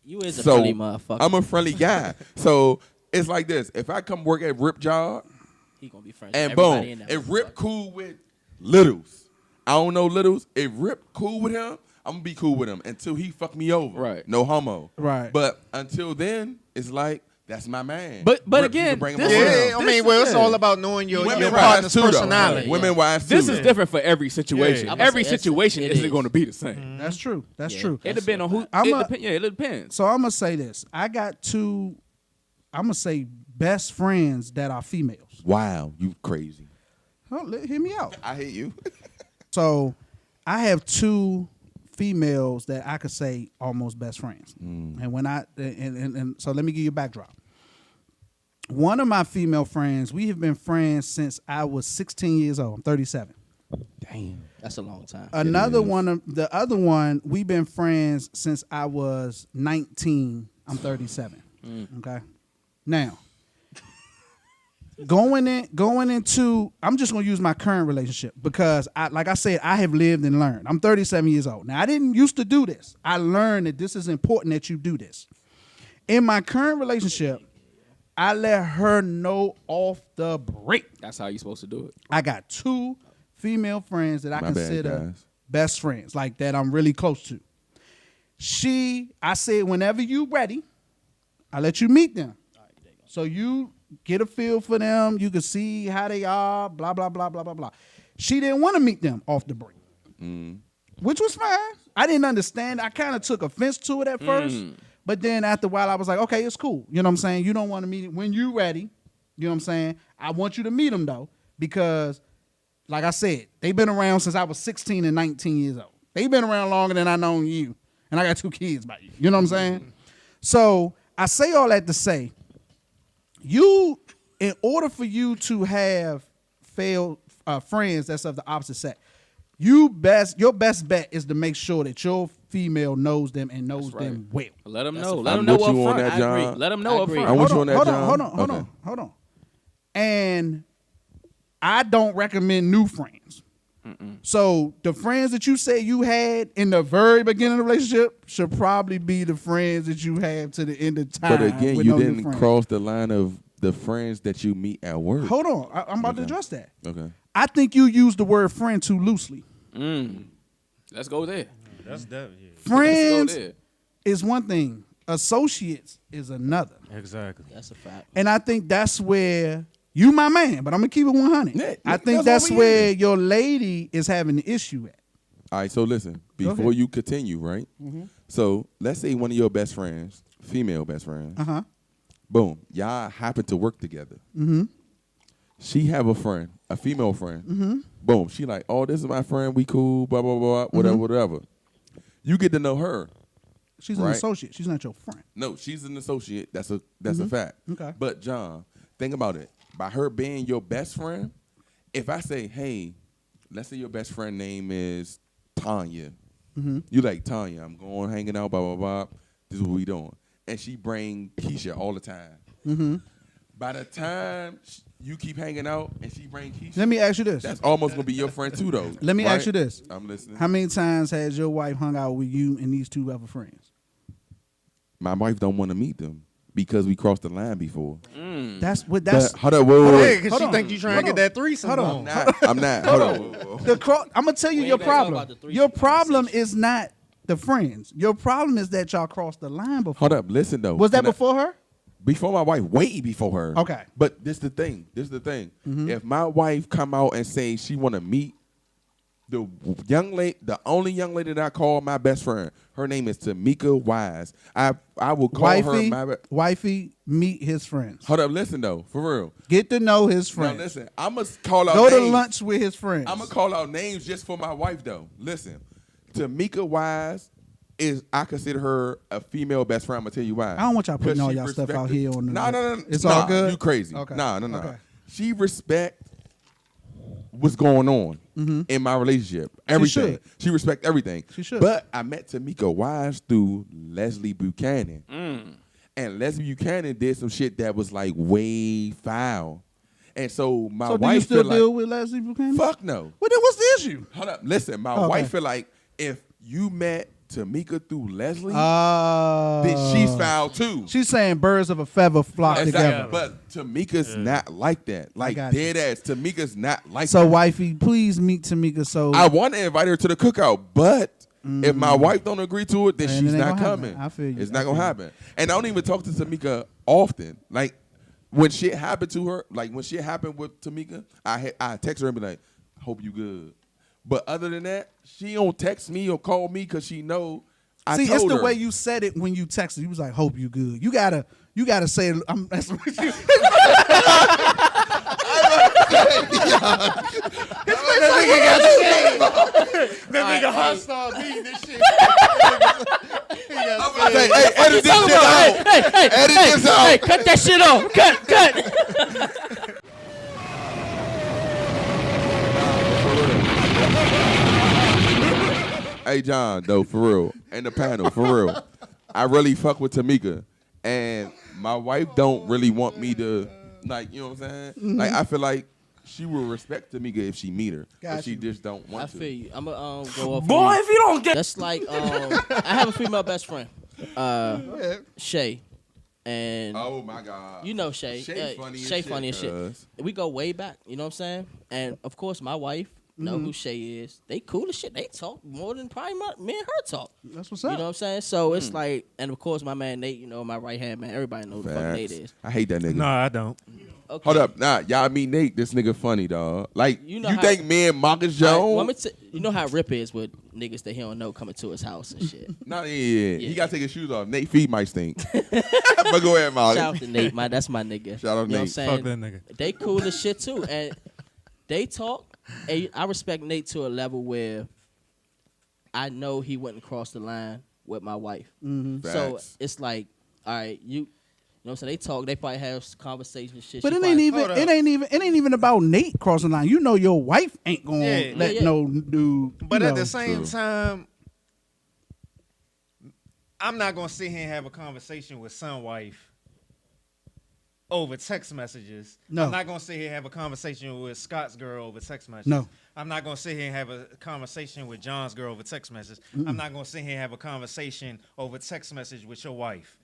You is a So friendly motherfucker. I'm a friendly guy. So it's like this. If I come work at Rip job, He gonna be friends and with everybody boom, in that if Rip motherfucker. cool with Littles, I don't know Littles. If Rip cool with him, I'm gonna be cool with him until he fuck me over. Right. No homo. Right. But until then, it's like that's my man. But Rip, you again, can bring him this around. is- Yeah, I mean, well, it's yeah. all about knowing your Women partner's wise too, though. personality. Women wise too. This is different for every situation. Yeah. I'ma Every say it's- situation it isn't is. going to be the same. That's true. That's Yeah. true. It depends on who. It depends. So I'm gonna say this. I got two. I'm gonna say best friends that are females. Wow, you crazy. Hear me out. I hate you. So I have two females that I could say almost best friends. And when and so let me give you a backdrop. One of my female friends, we have been friends since I was 16 years old. I'm 37. Damn. That's a long time. Another one, the other one, we've been friends since I was 19. I'm 37. Okay. Now, going into, I'm just gonna use my current relationship because like I said, I have lived and learned. I'm 37 years old. Now, I didn't used to do this. I learned that this is important that you do this. In my current relationship, I let her know off the break. That's how you supposed to do it. I got 2 female friends that I My bad, consider guys. best friends, like that I'm really close to. I said, whenever you ready, I let you meet them. So you get a feel for them. You can see how they are, blah, blah, blah, blah, blah, blah. She didn't want to meet them off the break, which was fine. I didn't understand. I kind of took offense to it at first. But then after a while, I was like, okay, it's cool. You know what I'm saying? You don't want to meet it when you ready. You know what I'm saying? I want you to meet them, though, because, like I said, they've been around since I was 16 and 19 years old. They've been around longer than I known you. And I got 2 kids by you. You know what I'm saying? So I say all that to say, in order for you to have friends that's of the opposite sex, your best bet is to make sure that your female knows them and knows them well. Let them That's know. a Let fact. them know I'm with up you on front. that, John. I agree. Let them know I up agree. front. I'm with you on that, John. Hold on. And I don't recommend new friends. So the friends that you say you had in the very beginning of the relationship should probably be the friends that you have to the end of time. But again, with you no new didn't friends. cross the line of the friends that you meet at work. Hold on, I'm about to Okay. address that. Okay. I think you use the word friend too loosely. Let's go there. That's definitely Friends there. is one thing, associates is another. exactly. That's a fact. And I think that's where you my man, but I'm gonna keep it 100. Yeah, I think that's that's what we where in. your lady is having the issue at. All right, so listen, Go before ahead. you continue, right? So let's say one of your best friends, female best friends, Uh-huh. boom, y'all happen to work together. She have a friend, a female friend. Boom, she like, oh, this is my friend, we cool, blah, blah, blah, whatever. You get to know her. She's an Right. associate. She's not your friend. No, she's an associate. That's a fact. Okay. But John, think about it. By her being your best friend, if I say, hey, let's say your best friend name is Tanya. You like, Tanya, I'm going hanging out, blah, blah, blah. This is what we doing. And she bring Keisha all the time. By the time you keep hanging out and she bring Keisha, Let me ask you this. that's almost going to be your friend too, though. Let me right? ask you this. I'm listening. How many times has your wife hung out with you and these 2 other friends? My wife don't want to meet them because we crossed the line before. That's what that's Hold up, wait, wait, Yeah, wait. because Hold she on. think you trying Hold to on. get that threesome Hold on. on. I'm not. Hold on. I'm gonna tell you We your ain't gonna talk problem. about the threesome Your problem conversation. is not the friends. Your problem is that y'all crossed the line before. Hold up. Listen, though. Was that Can I- before her? Before my wife, way before her. Okay. But this the thing. If my wife come out and say she want to meet the young lady, the only young lady that I call my best friend, her name is Tamika Wise. I will call her my. Wifey, meet his friends. Hold up. Listen though, for real. Get to know his Now friends. listen, I'm gonna call out. Go to names. lunch with his friends. I'm gonna call out names just for my wife though. Listen, Tamika Wise I consider her a female best friend. I'm gonna tell you why. I don't want y'all putting 'Cause all she y'all stuff out respected- here on the. No. It's nah, all good. You crazy? Okay. No. Okay. She respect what's going on in my relationship. Everything. should. She respect everything. She should. But I met Tamika Wise through Leslie Buchanan, and Leslie Buchanan did some shit that was like way foul. And so my So do wife you still feel deal like, with Leslie Buchanan? fuck no. Well, then what's the issue? Hold up. Listen, my Okay. wife feel like if you met Tamika through Leslie, Uh, then she's foul too. She's saying birds of a feather flock Exactly. together. But Tamika's not like that. Like got you. dead ass. Tamika's not like So, that. wifey, please meet Tamika. So I want to invite her to the cookout, but if my wife don't agree to it, then Man, she's it ain't not gonna happen. coming. I feel you. It's I not gonna feel you. happen. And I don't even talk to Tamika often. Like when shit happened to her, like when shit happened with Tamika, I text her and be like, "Hope you good." But other than that, she don't text me or call me because she know. I see, told it's the her. way you said it when you texted. You was like, "Hope you good." You gotta say, "I'm messing with you." That nigga hostile beating this shit. Hey, edit this shit out. Edit this out. Hey, cut that shit off. Cut. Hey John, though, for real, and the panel, for real, I really fuck with Tamika, and my wife don't really want me to, like, you know what I'm saying? Mm-hmm. Like, I feel like she will respect Tamika if she meet her, Got but she you. just don't I want to. feel you. I'm gonna go off. Boy, if you don't get That's like I have a female best friend, Shay, and Oh my God. you know Shay. Shay funny as shit. cuz. We go way back. You know what I'm saying? And of course, my wife know who Shay is. They cool as shit. They talk more than probably me and her talk. That's what's You up. know what I'm saying? So it's like, and of course, my man Nate. You know, my right hand man. Everybody knows who the fuck Nate Facts. is. I hate that nigga. No, I don't. Okay. Hold up, nah, y'all meet Nate. This nigga funny, dog. Like, You you, know how- think me and Marcus Jones? You know how Rip is with niggas that he don't know coming to his house and shit. Nah, yeah. Yeah. He gotta take his shoes off. Nate feet might stink. But go ahead, Marcus. Shout out to Nate, that's my nigga. Shout out you know Nate. what I'm saying? Fuck that nigga. They cool as shit too, and they talk. And I respect Nate to a level where I know he wouldn't cross the line with my wife. So Facts. it's like, all right, you know what I'm saying? They talk. They probably have conversations. Shit. But She it probably- ain't even about Nate crossing the line. You know your wife ain't gonna Yeah. let Yeah. no dude. But you at know. the same True. time, I'm not gonna sit here and have a conversation with son wife over text messages. No. I'm not gonna sit here and have a conversation with Scott's girl over text messages. No. I'm not gonna sit here and have a conversation with John's girl over text messages. I'm not gonna sit here and have a conversation over text message with your wife.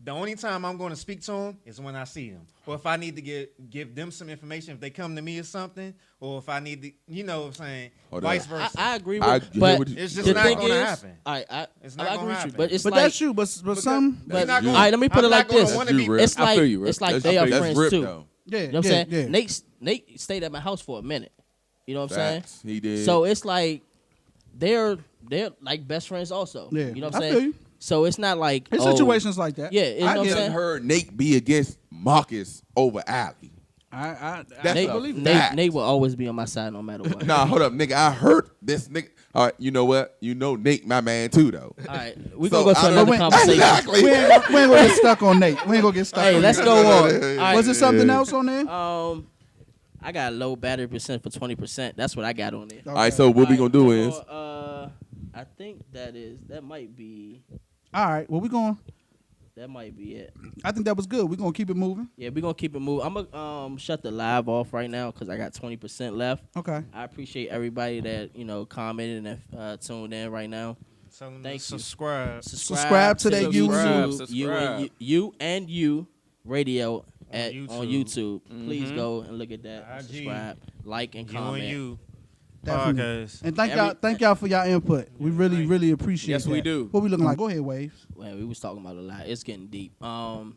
The only time I'm going to speak to them is when I see them, or if I need to give them some information if they come to me or something, or if I need to, you know what I'm saying, Hold vice up. versa. I agree I with, hear but what you- It's just the not thing gonna is, happen. All right, It's I not agree gonna with you, happen. but it's But like, that's true. But some. That's not you. gonna- all right, let me put I'm it like not gonna this. wanna That's be- you, Rip. It's I like feel you, Rip. it's like That's- they are That's friends Rip, too. though. Yeah, You know what I'm yeah, saying? yeah. Nate stayed at my house for a minute. You know what I'm saying? Facts. He did. So it's like they're like best friends also. Yeah. You know what I'm I saying? feel you. So it's not like There's oh, situations like that. Yeah, you know I what I'm get saying? it. heard Nate be against Marcus over Ali. That's Nate, I believe it. fact. Nate will always be on my side no matter what. Nah, hold up, nigga. I heard this nigga. All right, you know what? You know Nate, my man, too, though. All right, we So, gonna go to I don't- another Wait, conversation. Exactly. We ain't gonna get stuck on Nate. We ain't gonna get stuck. Hey, on let's Nate. go on. All Was right. Was there something else on there? I got low battery percent for 20%. That's what I got on there. All right, so what we gonna do is I think that might be All right. Well, we going. it. I think that was good. We're gonna keep it moving. Yeah, we're gonna keep it moving. I'm gonna shut the live off right now because I got 20% left. Okay. I appreciate everybody that commented and tuned in right now. Tell them Thank to you. subscribe. Subscribe to that YouTube. Subscribe. You and you radio on YouTube. YouTube. Please go and look at that. IG. Subscribe, like, and You comment. and you. Definitely. Podcast. And thank y'all for y'all input. We really appreciate Yes, that. we do. What we looking like? Go ahead, Waves. Well, we was talking about a lot. It's getting deep. no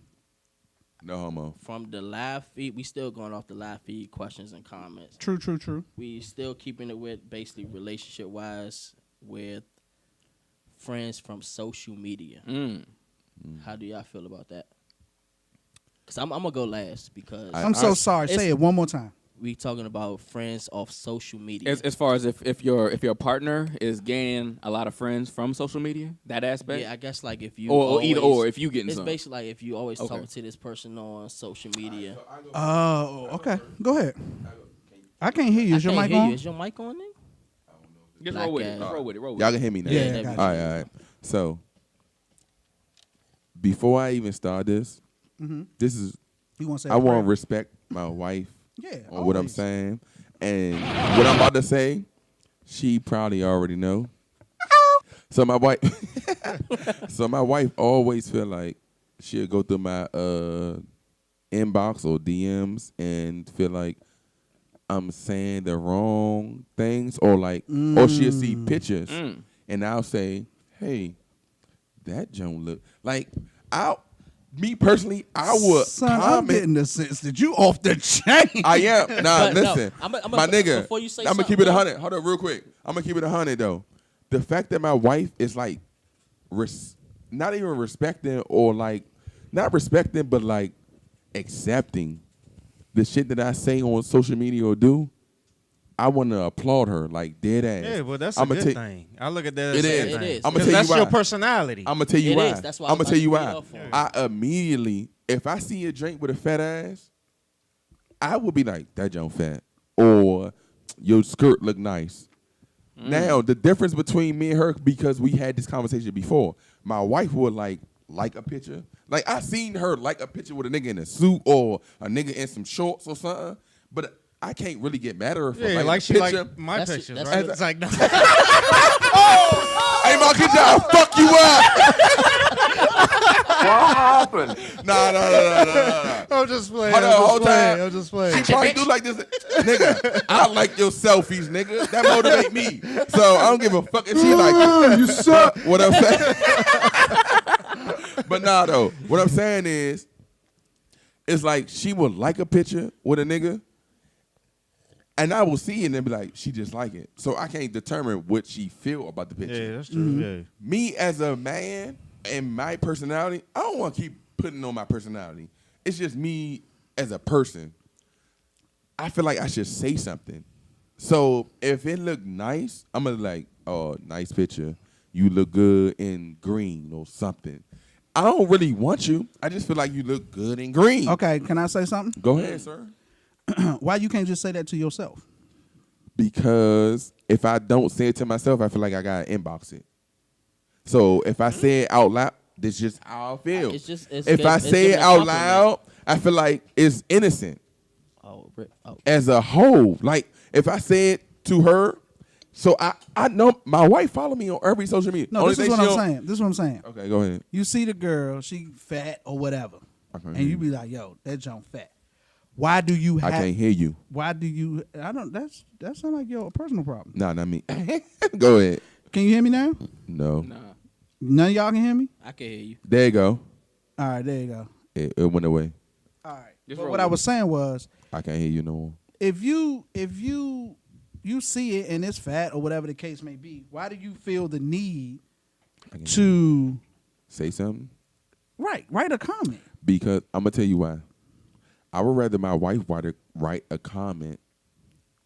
homo. From the live feed, we still going off the live feed questions and comments. True. We still keeping it with basically relationship wise with friends from social media. How do y'all feel about that? Cause I'm gonna go last because I'm so sorry. it's- Say it one more time. we talking about friends off social media. As far as if your partner is gaining a lot of friends from social media, that aspect, yeah, I guess like if you or either always- or if you getting it's some. basically like if you always Okay. talking to this person on social media. Oh, okay. Go ahead. I can't hear you. I Is your can't mic hear on? you. Is your mic on there? Just Black roll with it. ass. Just roll with it. Roll with Y'all it. can hear me now. Yeah, Yeah, got All right. So, before I even start this, this is You want to say? I a want to prayer? respect my wife Yeah. on what I'm always. saying, and what I'm about to say, she probably already know. So my wife always feel like she'll go through my inbox or DMs and feel like I'm saying the wrong things, or like, or she'll see pictures and I'll say, "Hey, that Joan look like." Me personally, I would Son, I'm comment. getting the sense that you off the chain. I am. Nah, But no, listen. I'ma- my nigga. before you say I'm going to something, keep it bro. 100. Hold up real quick. I'm going to keep it 100, though. The fact that my wife is, like, not even respecting or, like, not respecting, but, like, accepting the shit that I say on social media or do, I want to applaud her, like, dead ass. Yeah, well, that's a I'ma good thing. I look at that as It a is. good It thing. is. I'm going to Because tell that's you your why. personality. I'm gonna tell you It why. is. That's why I I'm was gonna tell you about to why. speak off on it. I immediately, if I see a drink with a fat ass, I would be like, "That junk fat," or "Your skirt look nice." Now the difference between me and her, because we had this conversation before, my wife would like a picture. Like I seen her like a picture with a nigga in a suit or a nigga in some shorts or something, but I can't really get mad at her for Yeah, liking like a she picture. like my That's- pictures, that's- right? It's like, Hey, Marcus, I'll fuck you up. What happened? No. I'm just playing. Hold on. I'm just playing. She probably do like this. Nigga, I like your selfies, nigga. That motivate me. So I don't give a fuck if she like, you suck. What I'm saying? But nah, though. What I'm saying is, it's like she would like a picture with a nigga, and I will see it and then be like, she just like it. So I can't determine what she feel about the picture. Yeah, that's true. Yeah. Me as a man and my personality, I don't want to keep putting on my personality. It's just me as a person. I feel like I should say something. So if it look nice, I'm gonna like, oh, nice picture. You look good in green or something. I don't really want you. I just feel like you look good in green. Okay, can I say something? Go ahead, sir. Why you can't just say that to yourself? Because if I don't say it to myself, I feel like I gotta inbox it. So if I say it out loud, this is just how I feel. If I say it out loud, I feel like it's innocent. Oh. As a whole, like if I say it to her, so I know my wife follow me on every social media. No, this is what I'm saying. This is what I'm saying. Okay, go ahead. You see the girl, she fat or whatever, and you be like, "Yo, that junk fat." Why do you have? I can't hear you. Why do you? I don't. That sound like your personal problem. Nah, not me. Go ahead. Can you hear me now? No. Nah, None of y'all can hear me. I can hear you. There you go. All right, there you go. It went away. All right. Just But roll what I with was saying was, I can't hear you no more. if you see it and it's fat or whatever the case may be, why do you feel the need I can't to say something write a comment? because I'm gonna tell you why. I would rather my wife write a comment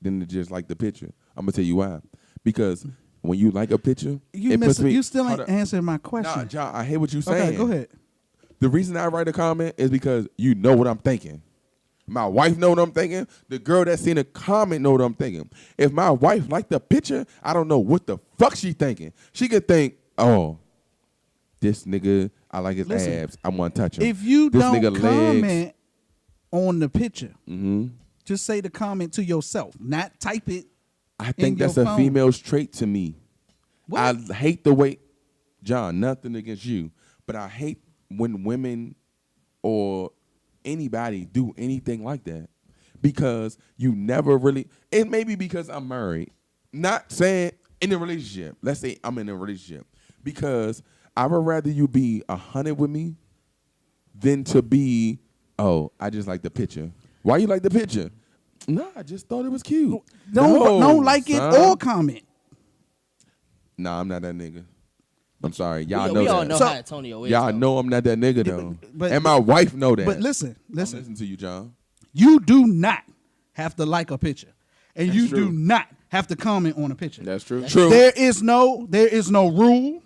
than to just like the picture. I'm gonna tell you why. Because when you like a picture, it puts me. You still Hold ain't up. answering my Nah, question. John, I hear what you're saying. Okay, go ahead. The reason I write a comment is because you know what I'm thinking. My wife know what I'm thinking. The girl that seen a comment know what I'm thinking. If my wife liked the picture, I don't know what the fuck she thinking. She could think, oh, this nigga, I like his Listen, abs. I want to touch him. If you this don't nigga comment legs. on the picture, Mm-hmm. just say the comment to yourself, not type it. I think in that's your a phone. female's trait to me. What? I hate the way, John, nothing against you, but I hate when women or anybody do anything like that because you never really, it may be because I'm married, not saying in a relationship. Let's say I'm in a relationship because I would rather you be 100 with me than to be, oh, I just like the picture. Why you like the picture? No, I just thought it was cute. Don't like son. it or comment. Nah, I'm not that nigga. I'm sorry. Y'all we know all that. know So- how Antonio is. Y'all though. know I'm not that nigga though. but- and my wife know that. But listen, Listen to you, John. you do not have to like a picture, and you true. do not have to comment on a picture. that's true. True. There is no rule.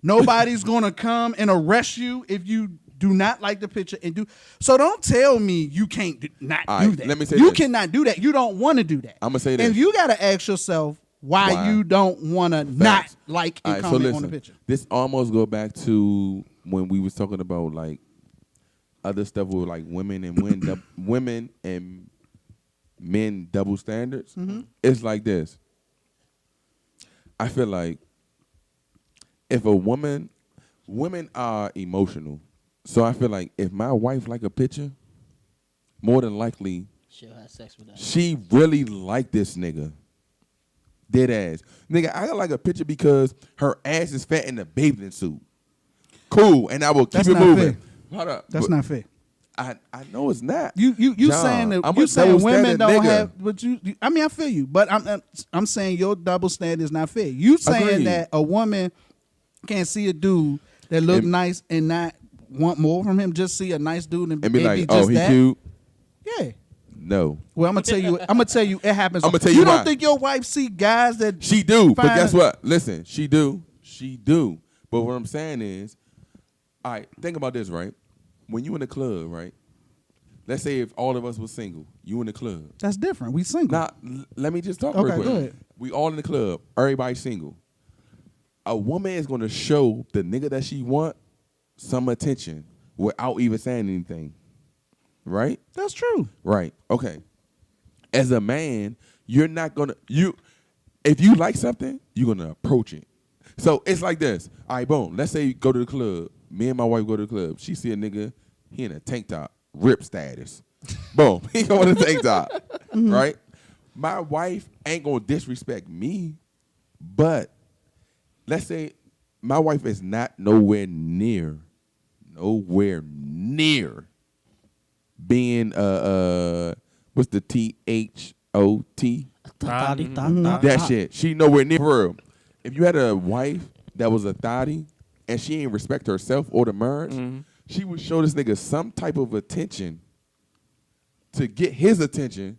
Nobody's gonna come and arrest you if you do not like the picture and do. So don't tell me you can't not All do right, that. let me say you this. cannot do that. You don't want to do that. I'ma say this. And you gotta ask yourself why you don't want to not Facts. like All and right, comment on the picture. This almost go back to when we was talking about like other stuff with like women and men double standards. Mm-hmm. It's like this. I feel like if a women are emotional. So I feel like if my wife like a picture, more than likely She'll have sex with that. she really like this nigga. Dead ass. Nigga, I like a picture because her ass is fat in a bathing suit. Cool, and I will keep That's it not moving. fair. Hold up. That's But not fair. I know it's not. You John, saying that I'm you a saying women double-standard don't nigga. have, but I mean I feel you, but I'm saying your double standard is not fair. You saying Agreed. that a woman can't see a dude that look And- nice and not want more from him, just see a nice dude and and be like, just oh, he that? cute. Yeah. No. Well, I'm gonna tell you, it happens. I'ma tell you You don't why. think your wife see guys that She do, but find guess a- what? Listen, she do. But what I'm saying is, all right, think about this, right? When you in the club, right? Let's say if all of us was single, you in the club. That's different. We single. Now, let me just talk Okay, real quick. go ahead. We all in the club. Everybody single. A woman is going to show the nigga that she want some attention without even saying anything. Right? That's true. Right. Okay. As a man, you're not going to if you like something, you're going to approach it. So it's like this. All right, boom. Let's say you go to the club Me and my wife go to the club. She see a nigga, he in a tank top, rip status. Boom, he go in a tank top, right? My wife ain't gonna disrespect me, but let's say my wife is not nowhere near being what's the THOT? That shit. She nowhere near for real. If you had a wife that was a thotty and she ain't respect herself or the marriage, she would show this nigga some type of attention to get his attention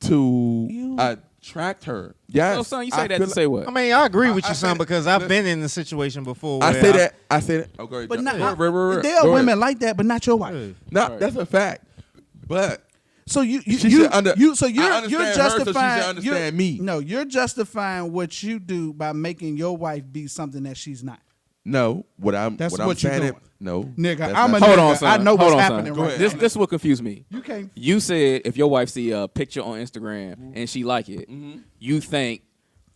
to attract her. Yes. So, son, you say that to say what? I mean, I agree with you, son, said- because I've been in the situation before. Where I say that. Okay, But not, right. there are Go women ahead. like that, but not your wife. No, that's a fact. But So you're I understand her, so she justifying should understand me. No, you're justifying what you do by making your wife be something that she's not. no, That's what I'm what you're saying. doing. No, Nigga, that's I'm a not- Hold nigga. on, son. I know Hold what's on, happening son. right This now. this what confused me. You can't. You said if your wife see a picture on Instagram and she like it, you think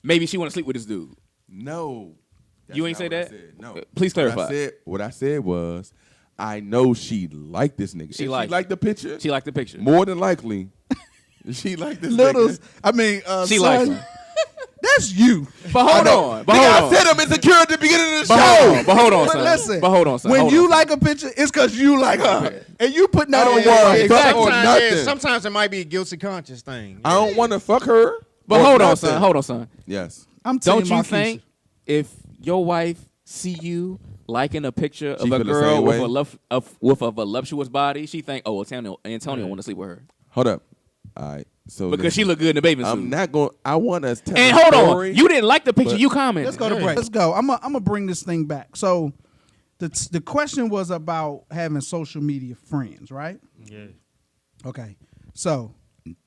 maybe she want to sleep with this dude. No, that's You ain't not say what I that? said. No, Please clarify. What I said was, I know she liked this nigga. She If liked she liked the picture. She liked the picture. More than likely, she liked this Littles. nigga. I mean, She son, likes him. That's you. But hold on. But Nigga, hold I on. said I'm insecure at the beginning of the But show. hold on. But hold on, But son. listen, But hold on, son. when Hold you on, like a picture, it's because you like her, and you putting that on yeah, your yeah, exactly. or nothing. Sometimes it might be a guilty conscience thing. I don't want to fuck her. But or hold on, nothing. son. Hold on, son. Yes. I'm Don't telling you Marquise. think if your wife see you liking a picture of She a feel the girl same with way? with a voluptuous body, she think, oh, Antonio want to sleep with her Hold up. All right. So because listen, she look good in the bathing suit. I'm not going. I want to tell. And a hold story. on, you didn't like the picture. but- You commented. Let's go to break. Let's go. I'm gonna bring this thing back. So, the question was about having social media friends, right? Yeah. Okay. So,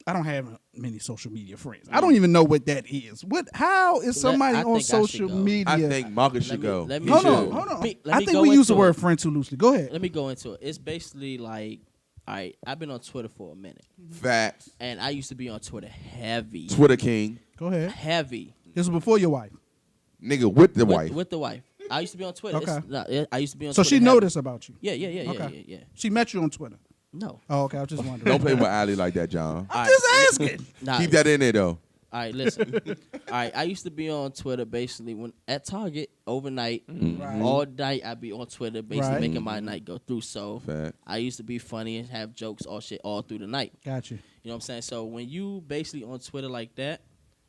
I don't have many social media friends. I don't even know what that is. How is somebody I on think I should social go. media? I think Marcus should go. let me- Hold He on, should. hold on. Let I me think go we use the into word it. friend too loosely. Go ahead. Let me go into it. It's basically like, all right, I've been on Twitter for a minute, Facts. and I used to be on Twitter heavy, Twitter king, Go ahead. heavy This was before your wife, nigga with the wife. with the wife. I used to be on Twitter. Okay. I used to be on. so Twitter she heavy. noticed about you. Yeah. Okay. Yeah. She met you on Twitter. No. Oh, okay. I was just wondering. Don't play with Ali like that, John. All right. Just asking. Nah, Keep that in there though. All right, listen. All right, I used to be on Twitter basically when at Target overnight, Right. all night. I'd be on Twitter basically Right. making my night go through. So Fact. I used to be funny and have jokes, all shit, all through the night. Got you. You know what I'm saying? So when you basically on Twitter like that,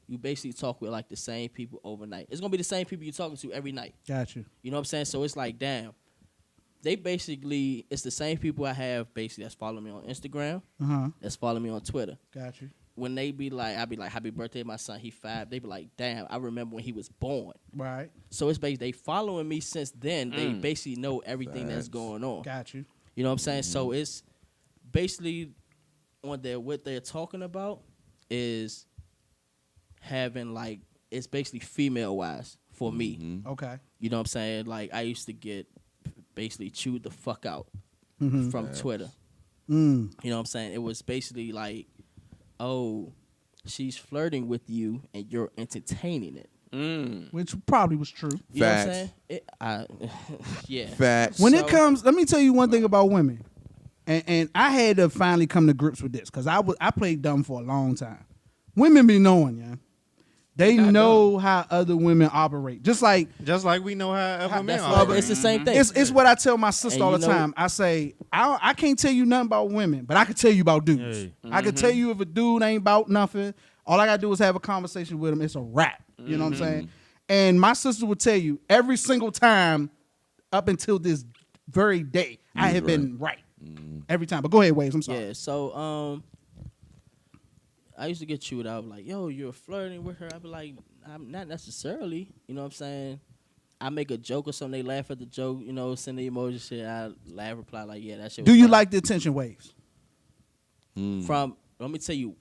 you basically talk with like the same people overnight. It's gonna be the same people you're talking to every night. Got you. You know what I'm saying? So it's like, damn, they basically it's the same people I have basically that's following me on Instagram, that's following me on Twitter. Got you. When they be like, I'd be like, happy birthday, my son, he 5. They be like, damn, I remember when he was born. Right. So it's basically they following me since then. They basically know everything that's going on. Got you. You know what I'm saying? So it's basically on their what they're talking about is having like it's basically female wise for me. Okay. You know what I'm saying? Like I used to get basically chewed the fuck out from Twitter. Mm. You know what I'm saying? It was basically like, oh, she's flirting with you and you're entertaining it. Which probably was true. You know what I'm Facts. saying? Yeah. Facts. When So- it comes, let me tell you one thing about women, and I had to finally come to grips with this because I played dumb for a long time. Women be knowing, yeah. They know how other women operate. Just like Just like we know how other men That's are. love. It's the same thing. it's what I tell my sister And all you the know- time. I say I can't tell you nothing about women, but I can tell you about dudes. Hey. I can tell you if a dude ain't about nothing. All I gotta do is have a conversation with him. It's a wrap. You know what I'm saying? And my sister would tell you every single time up until this very day, I have been right every time. But go ahead, Waves. I'm sorry. Yeah, so I used to get chewed out like, yo, you're flirting with her. I'd be like, I'm not necessarily. You know what I'm saying? I make a joke or something, they laugh at the joke, you know, send the emoji shit. I laugh, reply like, yeah, that shit was Do you funny. like the attention waves? From let me tell you,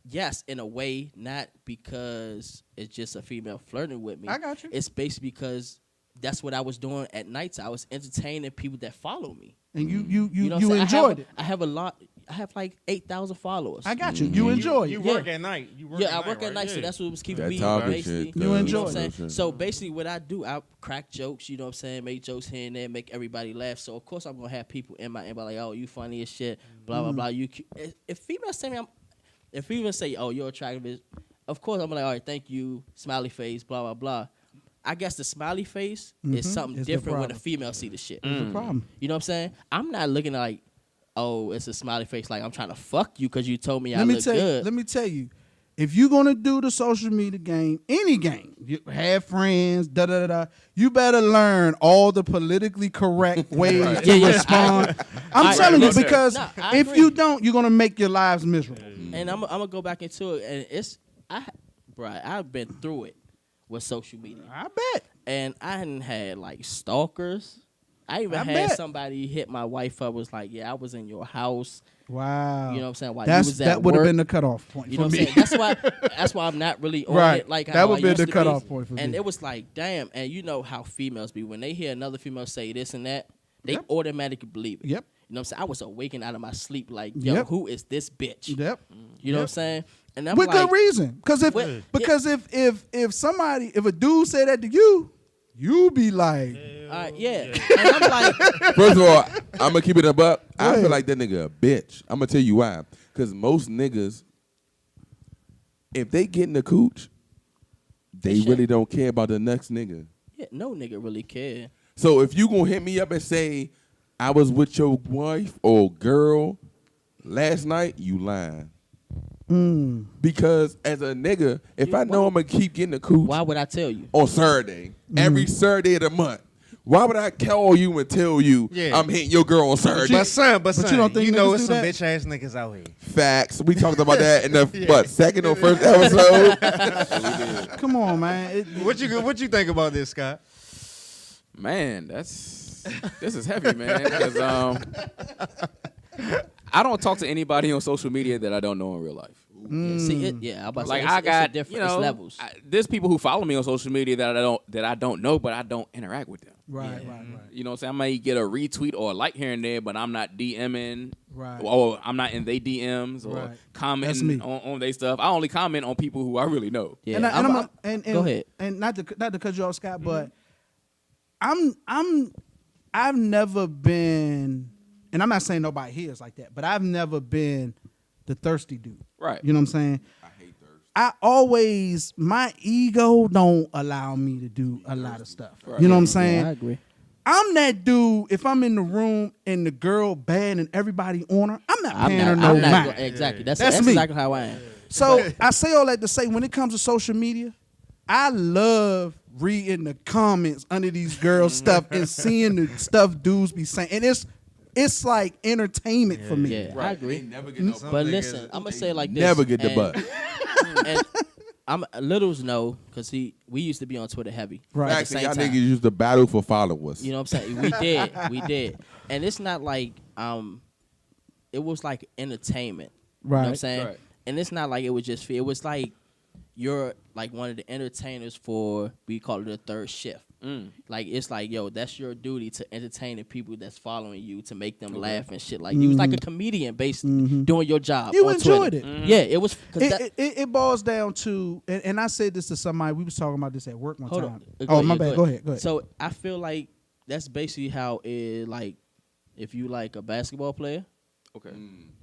yes, in a way, not because it's just a female flirting with me. I got you. It's basically because that's what I was doing at nights. I was entertaining people that follow me. And you know what I'm saying? enjoyed it. I have a lot. I have like 8,000 followers. I got you. You enjoy You it. work at night. You work Yeah, at I work night, at night, right? so that's what was keeping That me topic basically. shit, You though. enjoy know what I'm it. saying? So basically, what I do, I crack jokes. You know what I'm saying? Make jokes here and there, make everybody laugh. So of course, I'm gonna have people in my inbox like, "Oh, you funny as shit." Blah blah blah. You, if females say me, if females say, "Oh, you're attractive," of course I'm like, "All right, thank you." Smiley face. Blah blah blah. I guess the smiley face is something It's the different when a problem. female see the shit. That's the problem. You know what I'm saying? I'm not looking like, oh, it's a smiley face. Like I'm trying to fuck you because you told me I Let me look tell you. good. Let me tell you. If you're gonna do the social media game, any game, you have friends, da da da da. You better learn all the politically correct ways to Yeah. respond. I'm telling you, because Nah, I if agree. you don't, you're gonna make your lives miserable. And I'm gonna go back into it, and I've been through it with social media, I bet. and I hadn't had like stalkers. I even I had bet. somebody hit my wife up, was like, "Yeah, I was in your house." Wow. You know what I'm saying? While you was at that would have work. been the cutoff point You for know what me. I'm saying? That's why I'm not really on Right. it like That how would I be used the to cutoff point for And me. it was like, damn. And you know how females be when they hear another female say this and that, they Yep. automatically believe it. Yep. You know what I'm saying? I was awakened out of my sleep like, yo, Yep. who is this bitch? Yep. You know what I'm saying? And I'm With like, good reason. Because if With- if a dude said that to you, you be like, yeah. And I'm like, First of all, I'm gonna keep it a buck. I ahead. feel like that nigga a bitch. I'm gonna tell you why. Because most niggas, if they get in the cooch, they They really don't care about the next nigga. yeah, no nigga really care. So if you gonna hit me up and say I was with your wife or girl last night, you lying. Because as a nigga, if I know I'm gonna keep getting the cooch Why would I tell you? on Saturday, every Saturday of the month, why would I call you and tell you Yeah. I'm hitting your girl on Saturday? But son, you don't think you know niggas it's do some that? bitch ass niggas out here. Facts. We talked about that in the second or first episode. come on, man. What you think about this, Scott? Man, this is heavy, man. Because I don't talk to anybody on social media that I don't know in real life. Yeah, see it? Yeah, I'm about to Like say, I it's got a different, you know, it's levels. there's people who follow me on social media that I don't know, but I don't interact with them. Right. You know what I'm saying? I may get a retweet or a like here and there, but I'm not DMing. Right. Or I'm not in they DMs or Right. That's commenting me. on their stuff. I only comment on people who I really know. Yeah, And go ahead. And not to cut you off, Scott, but I've never been, and I'm not saying nobody here is like that, but I've never been the thirsty dude. Right. You know what I'm saying? I always, my ego don't allow me to do a lot of stuff. Right. You know what I'm saying? Yeah, I agree. I'm that dude. If I'm in the room and the girl bad and everybody on her, I'm not paying her no I'm not mind. exactly. That's me. exactly how I am. So I say all that to say, when it comes to social media, I love reading the comments under these girls' stuff and seeing the stuff dudes be saying, and it's like entertainment for me. Yeah, I agree. Never get no But listen, I'm gonna say it like this. Never get the and- butt. And I'm Littles know because we used to be on Twitter heavy. Right. At the Facts, and same y'all time. niggas used to battle for followers. You know what I'm saying? We did. And it's not like it was like entertainment. You know what I'm Right. saying? Right. And it's not like it was just it was like you're like one of the entertainers for, we call it a third shift. Like it's like, yo, that's your duty to entertain the people that's following you, to make them laugh and shit. Like you was like a comedian basically doing your job. You on enjoyed Twitter. it. Yeah, it was. 'Cause that- It boils down to, and I said this to somebody, we was talking about this at work one Hold time. on. Oh, my bad. Go ahead. So I feel like that's basically how it, like, if you like a basketball player, Okay.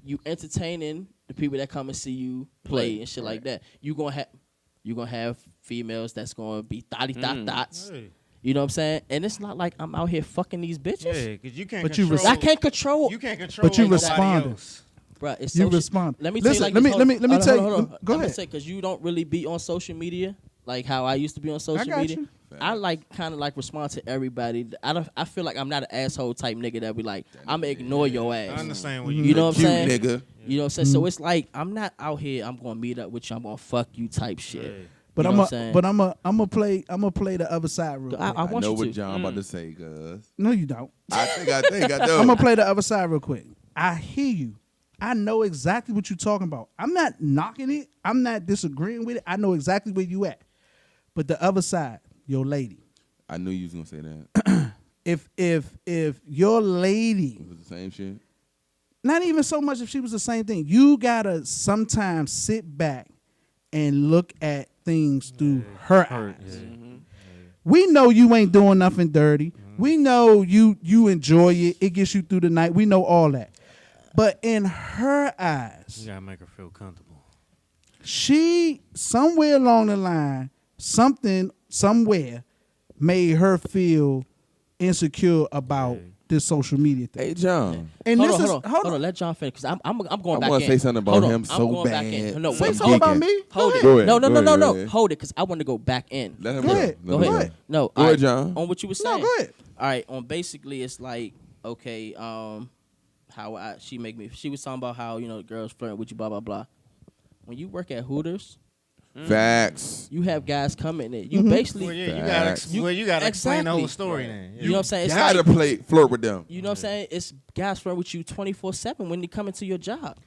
you entertaining the people that come and see you play and shit like that. You gonna have females that's gonna be thotty-thot-thots. Hey. You know what I'm saying? And it's not like I'm out here fucking these bitches. Yeah, because you can't But you control. I can't control. You can't control. But you nobody responded. else. Bruh, it's You social- respond. Let me tell you Listen, like this. let me tell you. Hold on. Go I'm gonna ahead. say, because you don't really be on social media like how I used to be on social got media. you. I like kind of like respond to everybody. I feel like I'm not an asshole type nigga that be like, I'm gonna ignore your I ass. understand what Mm-hmm. you. You know what I'm Cute saying? nigga. You know what I'm saying? So it's like I'm not out here. I'm gonna meet up with you. I'm gonna fuck you type shit. Yeah. But You know what I'm saying? I'm gonna play the other side real quick. I I want know you what to. John about to say, cuz. No, you don't. I think I do. I'm gonna play the other side real quick. I hear you. I know exactly what you're talking about. I'm not knocking it. I'm not disagreeing with it. I know exactly where you at. But the other side, your lady. I knew you was gonna say that. If your lady, It was the same shit. not even so much if she was the same thing. You gotta sometimes sit back and look at things through her eyes. We know you ain't doing nothing dirty. We know you enjoy it. It gets you through the night. We know all that. But in her eyes, You gotta make her feel comfortable. she, somewhere along the line, something, somewhere, made her feel insecure about this social media thing. Hey, John. And hold this on, is, hold on. Let John finish because I'm going I back in. want to say something about Hold on, him I'm so going back bad. in. No, Say wait, something about me. Hold Go it. ahead. Go ahead, No, go ahead. Hold it because I want to go back in. Let him Go ahead. Let him Go ahead. No, Go all ahead, right, John. on what you were No, saying. go ahead. All right, on basically it's like okay, how she was talking about how girls flirting with you, blah blah blah. When you work at Hooters, Facts. you have guys coming in. You basically, Well, yeah, Facts. you gotta explain the whole Exactly. story then. you know what I'm saying? You It's gotta like, flirt with them. you know what I'm saying? It's guys flirting with you 24/7 when they come into your job,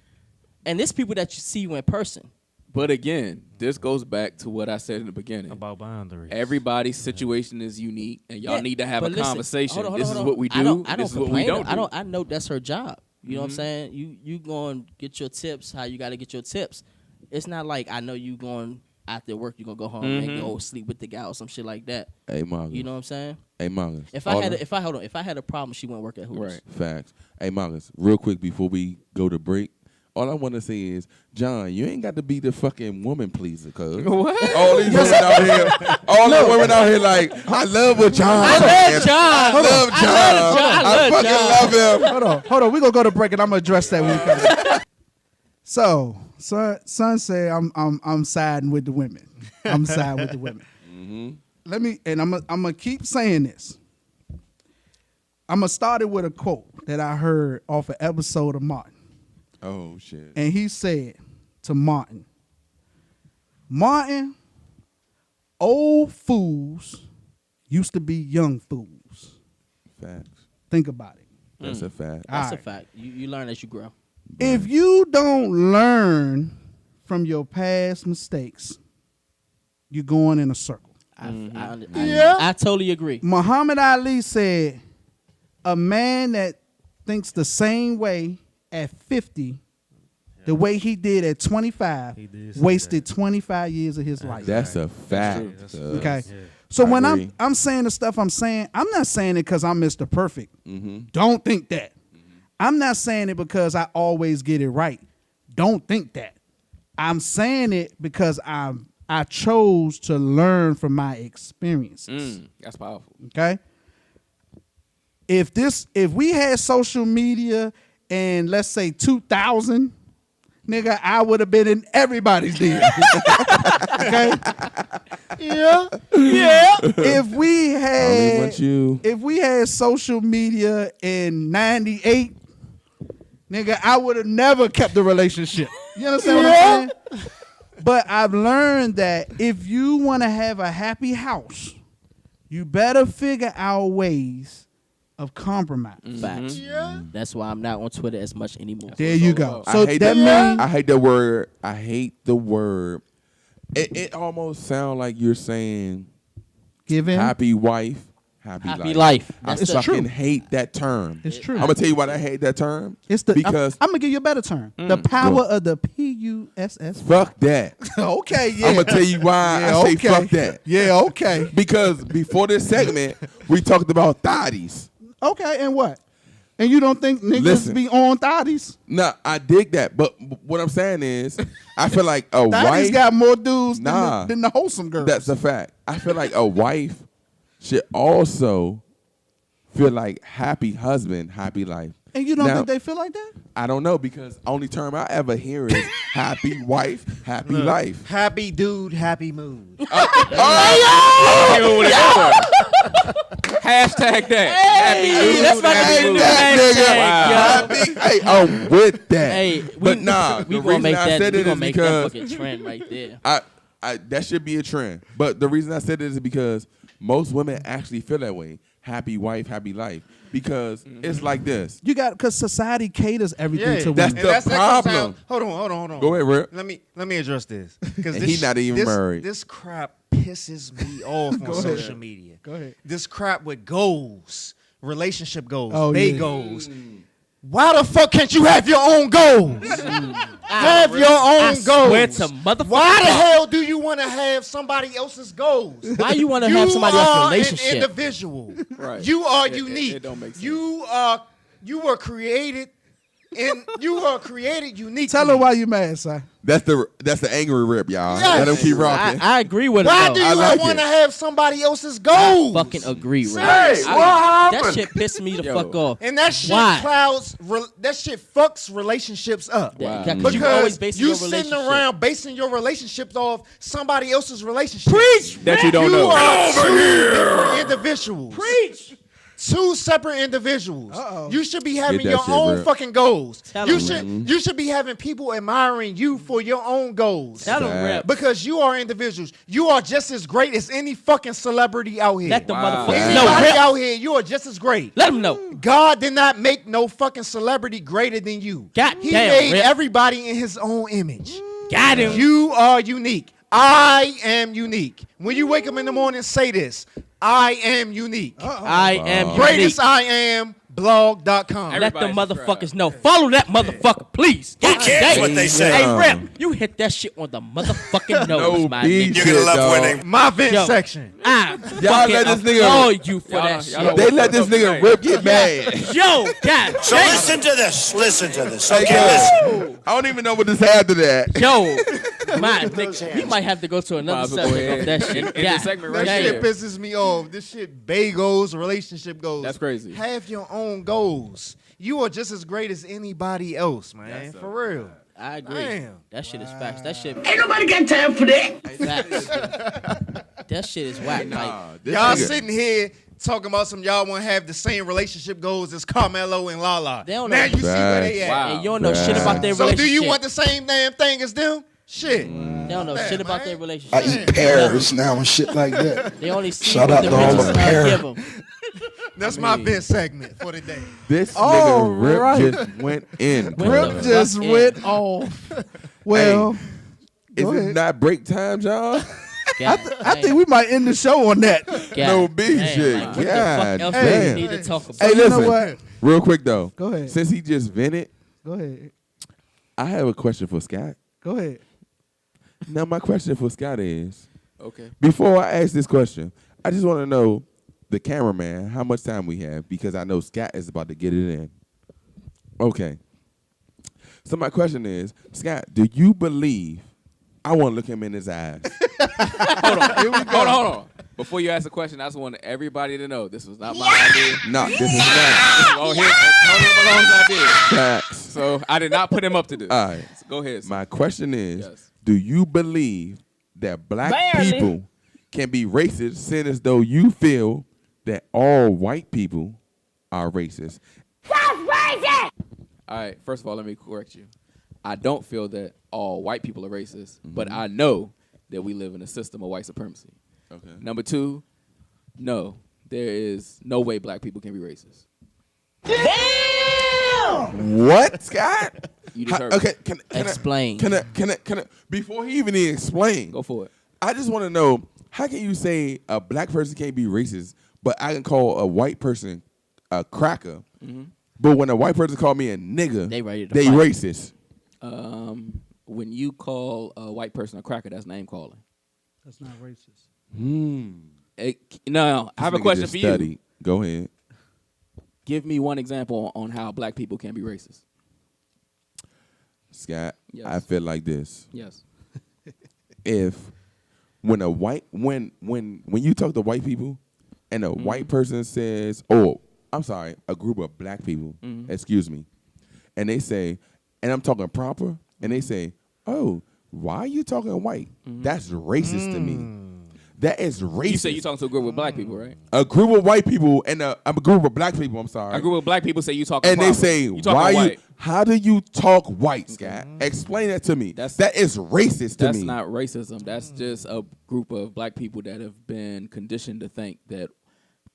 and it's people that you see you in person. But again, this goes back to what I said in the beginning. About boundaries. Everybody's situation is unique, and y'all Yeah, need to have a but listen, conversation. hold on, This hold is on. what we do. I don't This is what we complain. don't do. I know that's her job. You know what I'm saying? You going to get your tips. How you got to get your tips. It's not like I know you going after work. You gonna go home and go sleep with the guy or some shit like that. Hey, Marcus. You know what I'm saying? Hey, Marcus. If I had a problem, she wouldn't work at Hooters. Right. Facts. Hey, Marcus, real quick before we go to break, all I want to say is, John, you ain't got to be the fucking woman pleaser, cuz. What? All these women out here, all the women out here like, I love what John I said. love John. I love John. I fucking love him. Hold on. We're gonna go to break and I'm gonna address that when we come back. So, son say I'm siding with the women. I'm siding with the women. Let me, and I'm gonna keep saying this. I'm gonna start it with a quote that I heard off an episode of Martin. Oh, shit. And he said to Martin, old fools used to be young fools. Facts. Think about it. That's a fact. That's All a right. fact. You learn as you grow. If you don't learn from your past mistakes, you're going in a circle. I totally agree. Muhammad Ali said, a man that thinks the same way at 50, the way he did at 25, He did say wasted 25 years of his life. That's a fact. That's cuz. Okay. Yeah. So I when agree. I'm saying the stuff I'm saying, I'm not saying it because I'm Mr. Perfect. Don't think that. I'm not saying it because I always get it right. Don't think that. I'm saying it because I chose to learn from my experiences. That's powerful. Okay. If we had social media in, let's say, 2000, nigga, I would have been in everybody's DM. Okay. Yeah. If we Only want you. had social media in 98, nigga, I would have never kept the relationship. You understand what I'm saying? But I've learned that if you want to have a happy house, you better figure out ways of compromise. Facts. That's why I'm not on Twitter as much anymore. There you go. I So hate that that. means I hate the word. I hate the word. It almost sounds like you're saying give in. happy wife, happy life. I That's fucking true. hate that term. It's true. I'm gonna tell you why I hate that term. It's the because I'm gonna give you a better term. The power of the PUSS. fuck that. Okay, yeah. I'm gonna tell you why Yeah, I say okay. fuck that. Yeah, okay. Because before this segment, we talked about thotties. Okay, and what? And you don't think niggas Listen. be on thotties? Nah, I dig that, but what I'm saying is, I feel like a Thotties wife. got more dudes Nah. than the wholesome girls. That's a fact. I feel like a wife should also feel like happy husband, happy life. and you don't Now, think they feel like that? I don't know because only term I ever hear is happy wife, happy life. Happy dude, happy mood. Hashtag that. Happy dude, that's my happy name. mood. That nigga. Wow. Happy, hey, I'm with that. Hey, but nah, we the gonna reason make I that. said We it gonna is make that because fucking trend right there. I that should be a trend. But the reason I said it is because most women actually feel that way. Happy wife, happy life. Because it's like this. You got because society caters everything to That's women. the that problem. sounds- hold on. Go ahead, Rick. Let me address this because And he not even married. This crap pisses me off on social media. Go ahead. This crap with goals, relationship goals, Oh, they yeah. goals. Why the fuck can't you have your own goals? Have your own goals. Swear to motherfucker. Why the hell do you want to have somebody else's goals? Why you want to have somebody else's relationship? You are an individual. Right. You are It unique. don't make sense. You were created, and you are created unique. Tell her why you mad, son. That's the angry rip, y'all. Yes. Let him keep rocking. I agree with Why it. do though. you like want to it. have somebody else's goals? Fucking agree, Hey, right? what happened? That shit pissed me the Yo. fuck off. And that shit Why? that shit fucks relationships up. Wow. Because you always Because basing you your sitting relationship. around basing your relationships off somebody else's relationship. Preach! That you don't You know. are two different individuals. Preach! Two separate individuals. Uh-oh. You should be having Get that your shit, own bro. fucking goals. Tell You 'em, should you should be having people admiring you for your own goals. Tell them, Sad. rep. Because you are individuals. You are just as great as any fucking celebrity out here. Let the Wow. motherfuckers Anybody know, Anybody rep. out here, you are just as great. Let them know. God did not make no fucking celebrity greater than you. God He damn, made Rip. everybody in his own image. Got him. You are unique. I am unique. When you wake up in the morning, say this. I am unique. I am Greatest unique. I am blog.com. Let the Everybody motherfuckers subscribe. know. Follow that motherfucker, please. Who cares damn. what they say? Hey, Rep, you hit that shit on the motherfucking nose, No my beef nigga. You're shit, gonna love dog. when they. My vent Yo. section. I Y'all fucking let this nigga- applaud you for Y'all that don't- shit. y'all don't- They let this nigga Rip get mad. Yo, God So damn. listen to this. Listen to this. Hey, Okay, yo, listen. I don't even know what this had to that. Yo, my nigga, we might have to go to another Might as well go segment of that ahead. shit. In this segment That right damn. shit pisses me off. This shit bagels, relationship goals. That's crazy. Have your own goals. You are just as great as anybody else, man. For real. I agree. Damn. That shit is facts. That shit Ain't nobody got time for that. facts. That shit is whack. Like, This Y'all nigga- sitting here talking about some y'all want to have the same relationship goals as Carmelo and Lala. They don't Now know. you see where they at. Wow. and you don't know shit about their So relationship. do you want the same damn thing as them? Shit. They don't know Damn, shit about man. their relationship. I eat pears now and shit like that. They only see Shout what out the to all bitches the parents. give them. That's my bit segment for the day. This All nigga Rip right. just went in. Went bro. Rip just fuck went off. Well, Is go it ahead. not break time, y'all? I think we might end the show on that. No beef shit. Like, what the God fuck else damn. do we need to talk about? Hey, You listen. know what? Real quick though. Go ahead. Since he just vented, Go ahead. I have a question for Scott. Go ahead. Now my question for Scott is, Okay. before I ask this question, I just want to know the cameraman how much time we have because I know Scott is about to get it in. Okay. So my question is, Scott, do you believe? I want to look him in his eyes. Hold on. Hold on. Before you ask the question, I just want everybody to know this was not my idea. No, this is not. This is all his Antonio Malone's idea. Facts. So I did not put him up to this. All right. So go ahead. Sir. My question is, Yes. do you believe that black people can be racist, seeing as though you feel that all white people are racist? All right. First of all, let me correct you. I don't feel that all white people are racist, but I know that we live in a system of white supremacy. Okay. Number two, no, there is no way black people can be racist. What, Scott? You just heard Okay, me. can Explain. Can I? Before he even explain, Go for it. I just want to know how can you say a black person can't be racist, but I can call a white person a cracker, but when a white person call me a nigga, They ready to they fight. racist. When you call a white person a cracker, that's name calling. That's not racist. No, I have a Nigga question just for you. studied. Go ahead. Give me one example on how black people can be racist. Scott, Yes. I feel like this. Yes. If when a white when you talk to white people and a white person says, "Oh, I'm sorry," a group of black people, excuse me, and they say, and I'm talking proper, and they say, "Oh, why are you talking white?" That's racist to me. That is racist. You say you talking to a group of black people, right? A group of white people and a group of black people. I'm sorry. A group of black people say you talking And they proper. say, you talking "Why white. you? How do you talk white, Scott? Explain that to me. That is racist to That's me. not racism. That's just a group of black people that have been conditioned to think that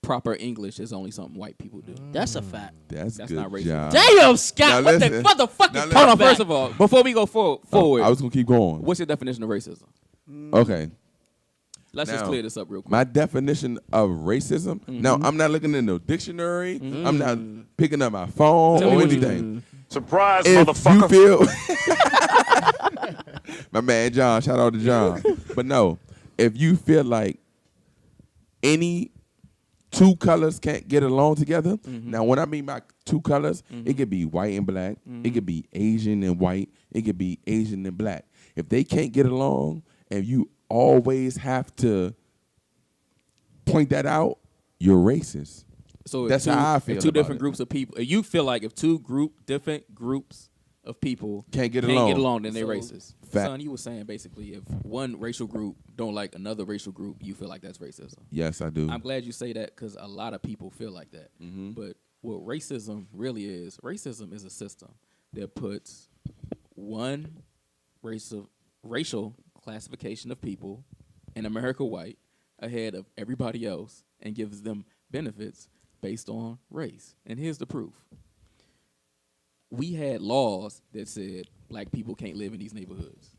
proper English is only something white people do. That's a fact. That's That's good not racist. job. Damn, Scott, Now what listen. the motherfucking Now Hold on. comeback? First of all, before we go forward, I was gonna keep going. what's your definition of racism? Okay. Let's just Now, clear this up real quick. My definition of racism. Now, I'm not looking in no dictionary. I'm not picking up my phone Tell me or what you anything. Surprise, If motherfucker. you feel, my man John, shout out to John. But no, if you feel like any two colors can't get along together. Now, when I mean by two colors, it could be white and black. It could be Asian and white. It could be Asian and black. If they can't get along and you always have to point that out, you're racist. So That's how I feel If two about different it. groups of people, you feel like if different groups of people Can't get along. then they're racist. Fact. Son, you were saying basically if one racial group don't like another racial group, you feel like that's racism. Yes, I do. I'm glad you say that because a lot of people feel like that. But what racism really is a system that puts one racial classification of people, in America white, ahead of everybody else and gives them benefits based on race. And here's the proof. We had laws that said black people can't live in these neighborhoods.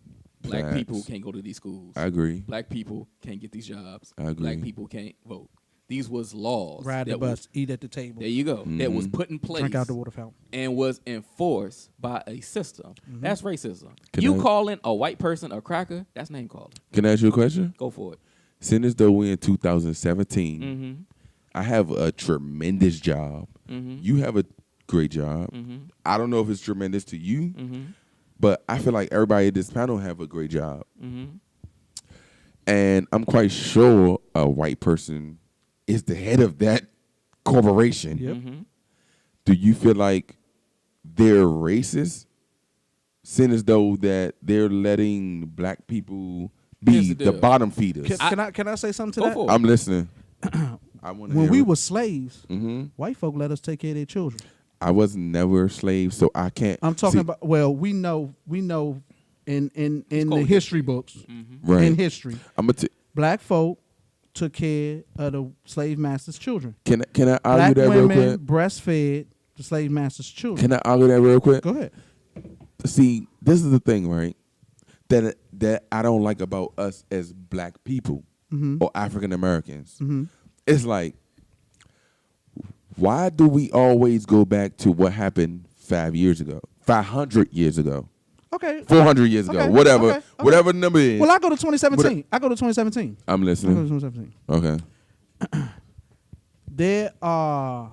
Black Facts. people can't go to these schools. I agree. Black people can't get these jobs. I agree. Black people can't vote. These was laws. Ride the that bus, was- eat at the table, There you go. That was put in place drink out the water fountain. and was enforced by a system. That's racism. Can You I- calling a white person a cracker, that's name calling. Can I ask you a question? Go for it. Since as though we're in 2017, Mm-hmm. I have a tremendous job. You have a great job. I don't know if it's tremendous to you, but I feel like everybody at this panel have a great job. And I'm quite sure a white person is the head of that corporation. Yep. Do you feel like they're racist, seeing as though that they're letting black people Here's be the the deal. bottom feeders? Can I say something to Go that? for it. I'm listening. I want to When hear we it. were slaves, Mm-hmm. white folk let us take care of their children. I was never a slave, so I can't. I'm talking see- about. Well, we know in the called history books, right. in history, I'm gonna. black folk took care of the slave master's children. Can I argue Black that real women quick? breastfed the slave master's children. Can I argue that real quick? Go ahead. See, this is the thing, right? That I don't like about us as black people or African Americans. It's like, why do we always go back to what happened 5 years ago, 500 years ago, Okay. 400 years ago, Okay, whatever, okay, okay. whatever the number is? Well, I go to 2017. I go to 2017. I'm I go to listening. 2017. Okay. There are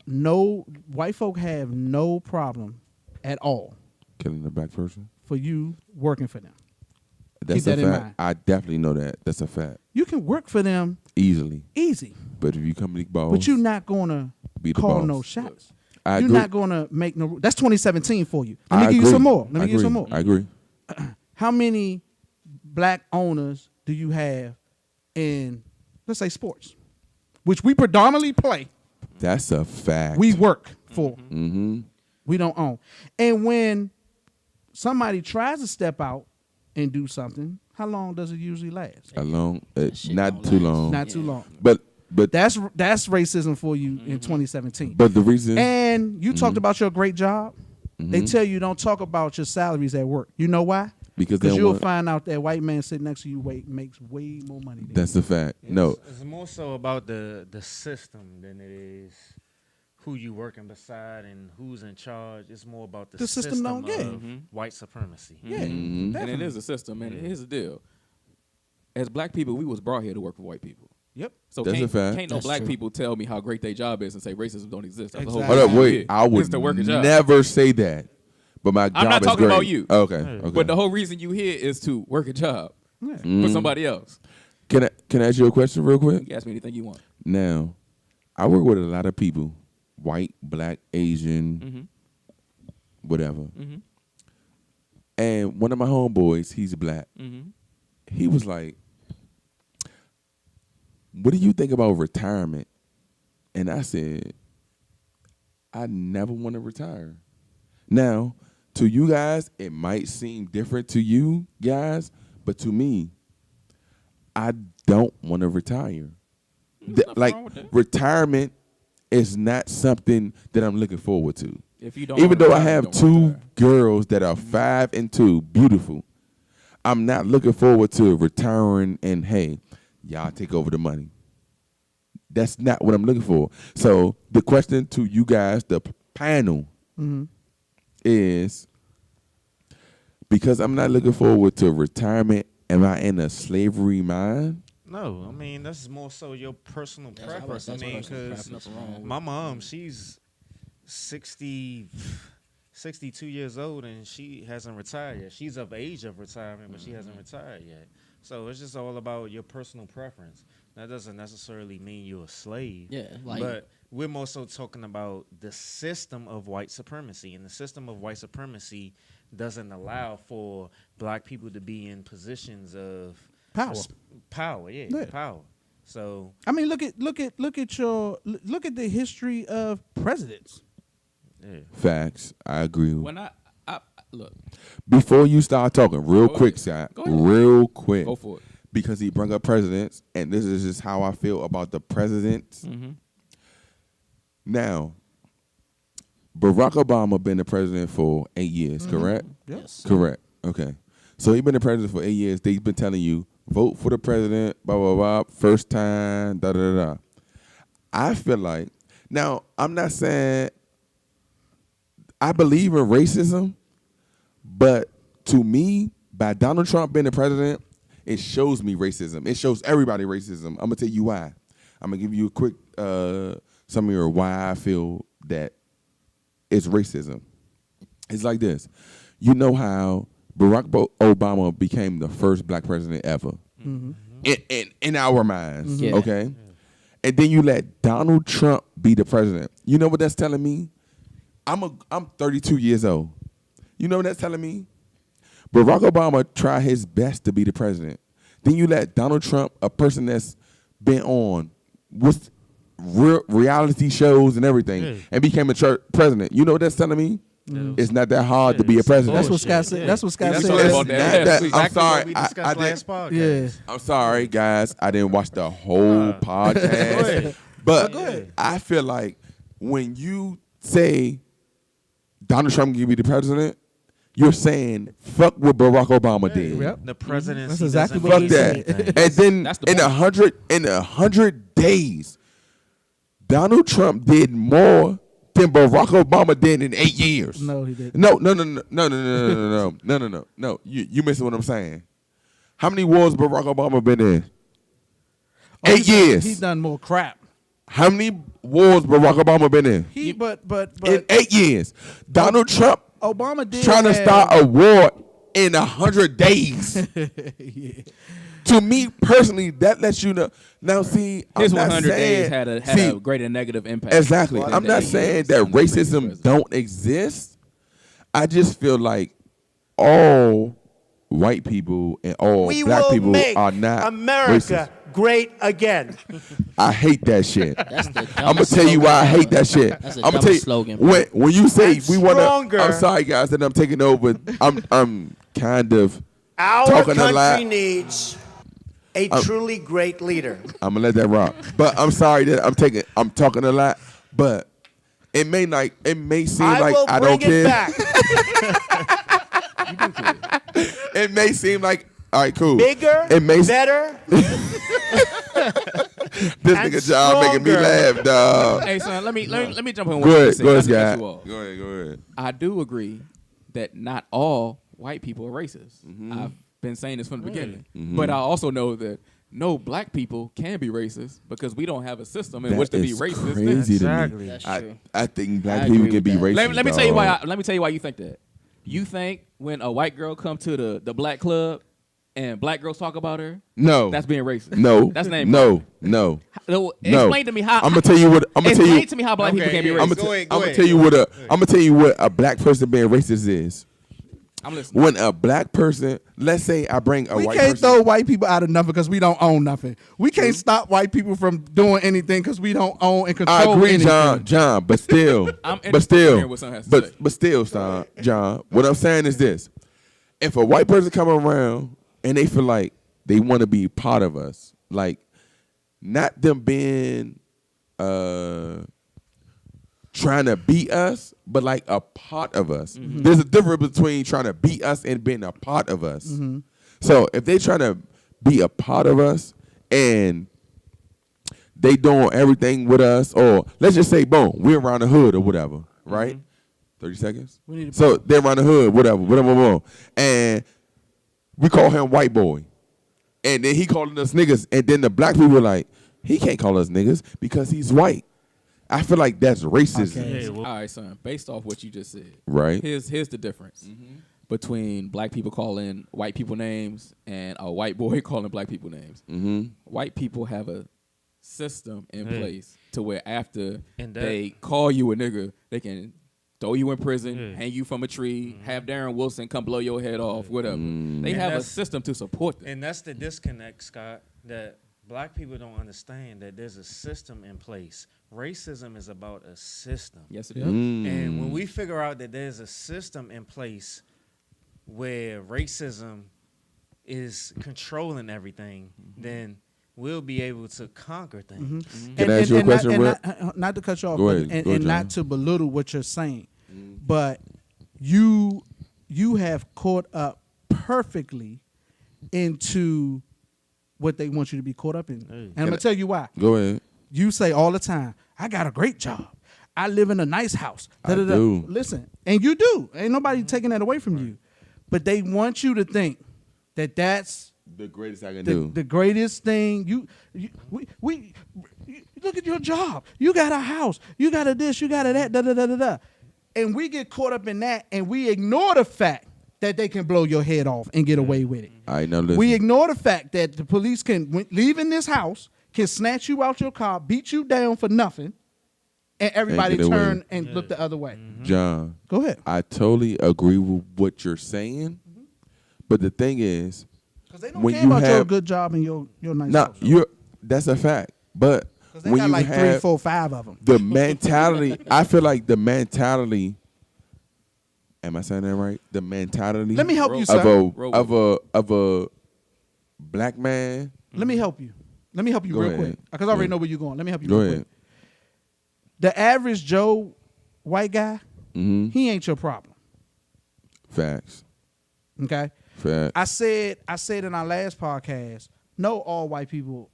no white folk have no problem at all Killing a black person. for you working for them. That's Keep a that in fact. mind. I definitely know that. That's a fact. You can work for them Easily. easy, But if you come to the boss, but you're not gonna Be the call boss. no shots. I You're agree. not gonna make no. That's 2017 for you. Let I me give you agree. some more. Let me I give you some agree. more. I agree. How many black owners do you have in, let's say, sports, which we predominantly play? That's a fact. We work for. Mm-hmm. We don't own. And when somebody tries to step out and do something, how long does it usually last? Alone, shit not don't too last. long. Not too long. But That's racism for you in 2017. but the reason And you talked about your great job. They tell you don't talk about your salaries at work. You know why? because they You'll want, find out that white man sitting next to you makes way more money than that's a fact. No, It's more so about the system than it is who you working beside and who's in charge. It's more about the The system don't get. of white supremacy. you. Yeah, And definitely. it is a system. And here's the deal. As black people, we was brought here to work for white people. Yep. So That's a fact. can't no That's black true. people tell me how great their job is and say racism don't exist. That's the whole Exactly. hold up, reason wait. you're I here, would is to work a job. never say that. But my job I'm not is talking great. about you. Okay. Okay. But the whole reason you here is to work a job for somebody else. Can I ask you a question real quick? You can ask me anything you want. Now, I work with a lot of people, white, black, Asian, whatever. And one of my homeboys, he's black. He was like, "What do you think about retirement?" And I said, "I never want to retire." Now, to you guys, it might seem different to you guys, but to me, I don't want to retire. nothing Like wrong with that. retirement is not something that I'm looking forward to. If you don't Even wanna though I retire, have don't two retire. girls that are 5 and 2, beautiful, I'm not looking forward to retiring and hey, y'all take over the money. That's not what I'm looking for. So the question to you guys, the panel, is because I'm not looking forward to retirement, am I in a slavery mind? No, I mean that's more so your personal preference. I that's mean, personal because preference alone. my mom, she's 62 years old and she hasn't retired yet. She's of age of retirement, but she hasn't retired yet. So it's just all about your personal preference. That doesn't necessarily mean you're a slave. Yeah, like- but we're more so talking about the system of white supremacy, and the system of white supremacy doesn't allow for black people to be in positions of Power. Power, Yeah. power. So I mean, look at the history of presidents. yeah. Facts. I agree. When I look, Before you start talking, real Go quick, ahead. Scott, Go ahead. real quick, go for it. because he brought up presidents, and this is just how I feel about the presidents. Now, Barack Obama been the president for 8 years, correct? Yes. Correct. Okay. So he been the president for 8 years. They've been telling you, vote for the president, blah, blah, blah, first time, da, da, da, da. I feel like, now, I'm not saying I believe in racism, but to me, by Donald Trump being the president, it shows me racism. It shows everybody racism. I'm going to tell you why. I'm going to give you a quick summary of why I feel that it's racism. It's like this. You know how Barack Obama became the first black president ever in our minds, Yeah. okay? And then you let Donald Trump be the president. You know what that's telling me? I'm 32 years old. You know what that's telling me? Barack Obama tried his best to be the president. Then you let Donald Trump, a person that's been on with reality shows and everything, and became a president. You know what that's telling me? It's not that hard to be a president. That's what Scott said. That's what Scott That's said. what It's about not that that- last week. I'm Exactly what sorry. we I discussed last podcast. Yeah. I'm sorry, guys. I didn't watch the whole podcast. ahead. But Go ahead. I feel like when you say Donald Trump can be the president, you're saying fuck what Barack Obama did. Yep. The presidency That's exactly doesn't what mean Fuck he that. said. anything. And then That's the in point. 100 days, Donald Trump did more than Barack Obama did in 8 years. No, he didn't. No. You missing what I'm saying. How many wars Barack Obama been in? 8 years. He done more crap. How many wars Barack Obama been in? But In 8 years. Donald Trump Obama did trying to have- start a war in 100 days. To me personally, that lets you know. Now, see, His I'm not 100 days saying- had a see, greater negative impact. Exactly. than I'm the not 8 saying years that on the previous racism president. don't exist. I just feel like all white people and all We black will people make are not America great again. racist. I hate that shit. That's the I'm gonna dumbest tell you why I slogan hate that shit. That's the I'm gonna tell you dumbest slogan. when you say And we want to. stronger. I'm sorry, guys, that I'm taking over. I'm kind of. Our Talking a lot. country needs a truly great leader. I'm gonna let that rock. But I'm sorry that I'm talking a lot. But it may seem I like will I bring don't care. it back. It may seem like all right, cool. Bigger, It may better, this and nigga John making me stronger. laugh, dog. Hey, son, let me jump in. Go ahead, Go go ahead, ahead, Scott. Go Go ahead. I do agree that not all white people are racist. I've been saying this from the beginning, but I also know that no black people can be racist because we don't have a system in which to be is racist. crazy to Exactly. me. That's true. I think black I people agree can with be that. racist. Let me tell you why. dog. Let me tell you why you think that. You think when a white girl come to the black club and black girls talk about her, No, that's being racist. no, that's name. no. Explain to me how. I'm gonna tell you what. I'm gonna tell Explain you. to me how black people Okay, can be yeah. racist. I'm Go gonna ahead, go ahead. tell you what I'm gonna tell you what a black person being racist is. I'm listening. When a black person, let's say I bring a We white can't person. throw white people out of nothing because we don't own nothing. We can't stop white people from doing anything because we don't own and control I agree, anything. John, but still, I'm but still, hearing what someone has to say. but still, John. What I'm saying is this: if a white person come around and they feel like they want to be part of us, like not them being trying to beat us, but like a part of us. There's a difference between trying to beat us and being a part of us. So if they trying to be a part of us and they doing everything with us, or let's just say, boom, we're around the hood or whatever, right? 30 seconds. So they're around the hood, whatever, and we call him white boy, and then he calling us niggas, and then the black people are like, he can't call us niggas because he's white. I feel like that's racism, Okay. All right, son. Based off what you just said, right? Here's the difference between black people calling white people names and a white boy calling black people names. White people have a system in place to where after they call you a nigga, they can throw you in prison, hang you from a tree, have Darren Wilson come blow your head off, whatever. They have a system to support them. And that's the disconnect, Scott, that black people don't understand that there's a system in place. Racism is about a system. Yes, it is. And when we figure out that there's a system in place where racism is controlling everything, then we'll be able to conquer things. Can I ask you a question, Rip? Not to cut you off, Go but, ahead, and, go ahead, and not John. to belittle what you're saying, but you have caught up perfectly into what they want you to be caught up in. And I'm gonna tell you why. Go ahead. You say all the time, I got a great job. I live in a nice house. I do. Listen, and you do. Ain't nobody taking that away from you. But they want you to think that that's The greatest I can do. the greatest thing. We look at your job. You got a house. You got a this. You got a that. Da da da da da. And we get caught up in that, and we ignore the fact that they can blow your head off and get away with it. All right, now listen. We ignore the fact that the police can leave in this house, can snatch you out your car, beat you down for nothing, and everybody get away. turn and look the other way. John, Go ahead. I totally agree with what you're saying, but the thing is, Because they don't when care you about your have good job and your nice no, house. that's a fact. But Because they when got you like have 3, 4, 5 of them. the mentality, I feel like the mentality. Am I saying that right? The mentality. Let me help you, of sir. of a black man. Let me help you. Let me help you Go real ahead. quick. Because I already Yeah. know where you're going. Let me help you Go real ahead. quick. The average Joe white guy, he ain't your problem. Facts. Okay? Facts. I said in our last podcast, no, all white people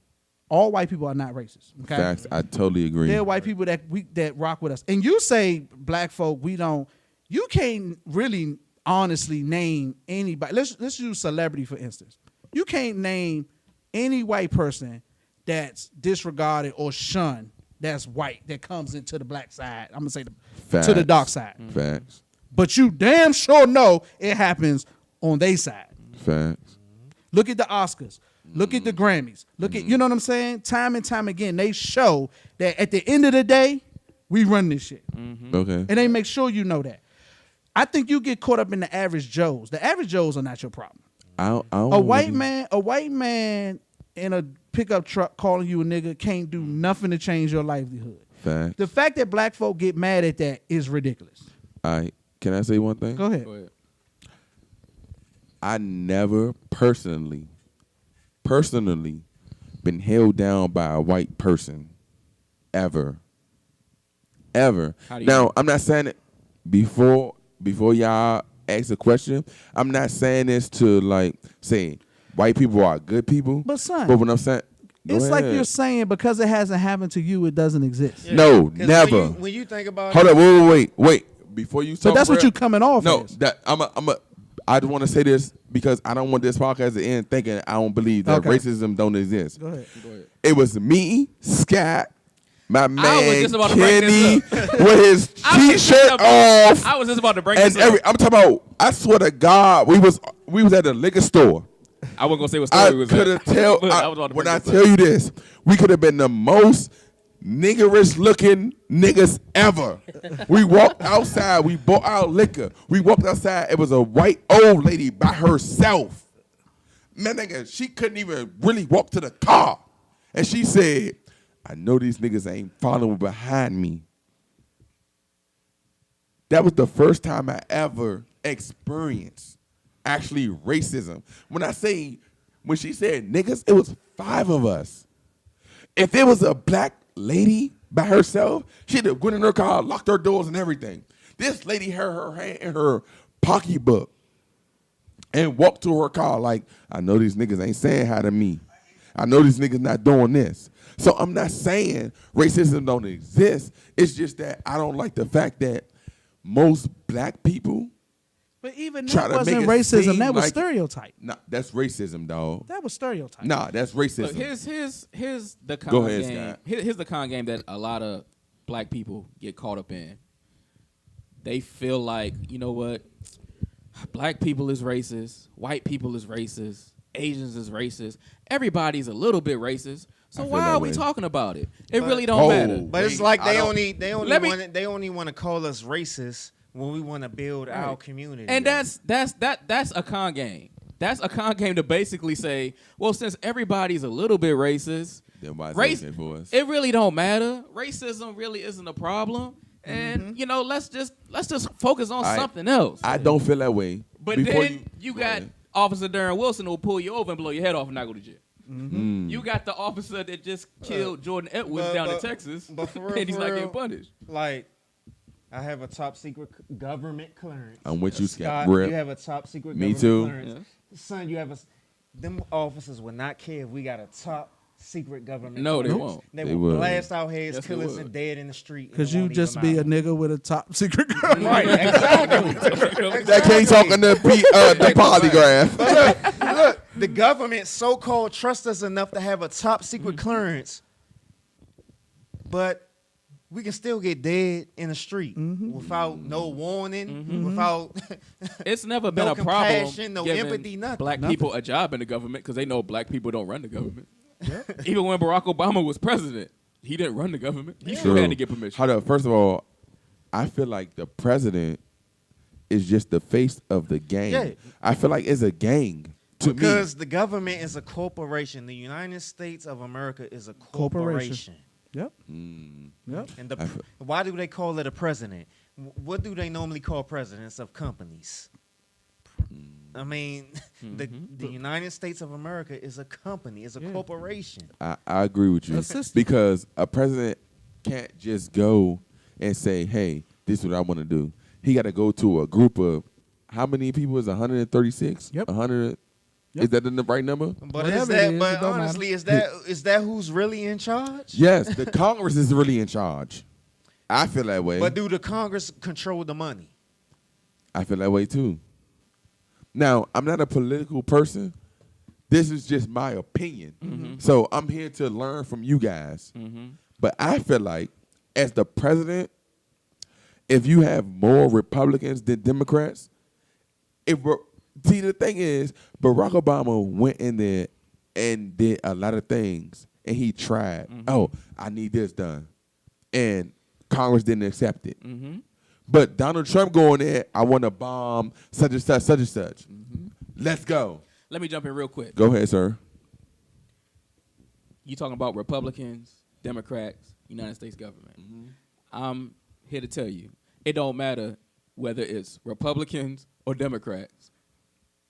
are not racist. Okay? Facts. I totally agree. There are white people that rock with us. And you say black folk, we don't. You can't really honestly name anybody. Let's use celebrity for instance. You can't name any white person that's disregarded or shunned that's white that comes into the black side. I'm gonna say to the Facts. dark side. Facts. But you damn sure know it happens on their side. Facts. Look at the Oscars. Look at the Grammys. Look at, you know what I'm saying? Time and time again, they show that at the end of the day, we run this shit. Okay. And they make sure you know that. I think you get caught up in the average Joes. The average Joes are not your problem. I don't A really- white man in a pickup truck calling you a nigga can't do nothing to change your livelihood. Facts. The fact that black folk get mad at that is ridiculous. All right. Can I say one thing? Go ahead. Go ahead. I never personally been held down by a white person ever. How do you Now, know? I'm not saying it before y'all ask a question. I'm not saying this to like say white people are good people. But son, But when I'm saying go it's like ahead. you're saying because it hasn't happened to you, it doesn't exist. No, 'Cause never. When you think about Hold it, up, wait. Before you So talk, that's what Rep, you coming off No, as. that I just want to say this because I don't want this podcast to end thinking I don't believe that Okay. racism don't exist. Go ahead. It was me, Scott, my man just about to bring Kenny this with his t-shirt off, I was just about to bring and this up. I'm talking about. I swear to God, we was at the liquor store. I wasn't gonna say what I story it was could at. have tell But I was about to when bring I this up. tell you this, we could have been the most niggerish looking niggas ever. We walked outside, we bought our liquor. We walked outside, it was a white old lady by herself. Man, nigga, she couldn't even really walk to the car. And she said, I know these niggas ain't following behind me. That was the first time I ever experienced actually racism. When she said niggas, it was 5 of us. If it was a black lady by herself, she'd have went in her car, locked her doors and everything. This lady had her hand in her pocketbook. and walk to her car like, I know these niggas ain't saying hi to me. I know these niggas not doing this. So I'm not saying racism don't exist. It's just that I don't like the fact that most black people But even try that to wasn't make it racism. seem That was like- stereotype. Nah, that's racism, dog. That was stereotype. Nah, that's racism. Look, here's the con Go ahead, game. Scott. Here's the con game that a lot of black people get caught up in. They feel like, you know what? Black people is racist. White people is racist. Asians is racist. Everybody's a little bit racist. So I feel why that are we way. talking about it? It really don't matter. But it's Wait, like I they don't- only want to call us racist when we want to build our Right. community. And that's a con game. That's a con game to basically say, well, since everybody's a little bit racist, Then why is race, it okay for us? it really don't matter. Racism really isn't a problem. And you know, let's just focus on I- something else. I don't feel that way. But Before then you go got ahead. Officer Darren Wilson who will pull you over and blow your head off and not go to jail. Mm. You got the officer that just killed Jordan Edwards down in Texas, but for real, and he's for not real, getting punished. like, I have a top secret government clearance. I'm with you, Scott, Scott. Rip. you have a top secret Me government too. clearance. Son, you have a. Them officers would not care if we got a top secret government. No, they clearance. won't. They They would would. blast our heads, Yes, kill they us, would. and dead in the street. Because and it you won't just even be a matter. nigga with a top secret gun. Right, exactly. That can't talk on the polygraph. Look, the government so-called trusts us enough to have a top secret clearance, but we can still get dead in the street without no warning, without It's never been no a problem compassion, no giving empathy, nothing. black people a job in the government because they know black people don't run the government. Even when Barack Obama was president, he didn't run the government. He still had to get permission. Hold up. First of all, I feel like the president is just the face of the gang. Yeah. I feel like it's a gang to because me. the government is a corporation. The United States of America is a corporation. Yep. Mm. Yep. And the, I feel- why do they call it a president? What do they normally call presidents of companies? I mean, the United States of America is a company, is a corporation. I agree with you A system. because a president can't just go and say, "Hey, this is what I want to do." He got to go to a group of how many people is 136? Yep. 100. Yep. Is that the right number? But Whatever is that? it is, But it don't honestly, is that who's really in charge? Yes, the Congress is really in charge. I feel that way. But do the Congress control the money? I feel that way too. Now, I'm not a political person. This is just my opinion. So I'm here to learn from you guys. But I feel like as the president, if you have more Republicans than Democrats, see, the thing is, Barack Obama went in there and did a lot of things, and he tried. Oh, I need this done, and Congress didn't accept it. But Donald Trump going there, I want to bomb such and such, such and such. Let's go. Let me jump in real quick. Go ahead, sir. You talking about Republicans, Democrats, United States government. I'm here to tell you, it don't matter whether it's Republicans or Democrats.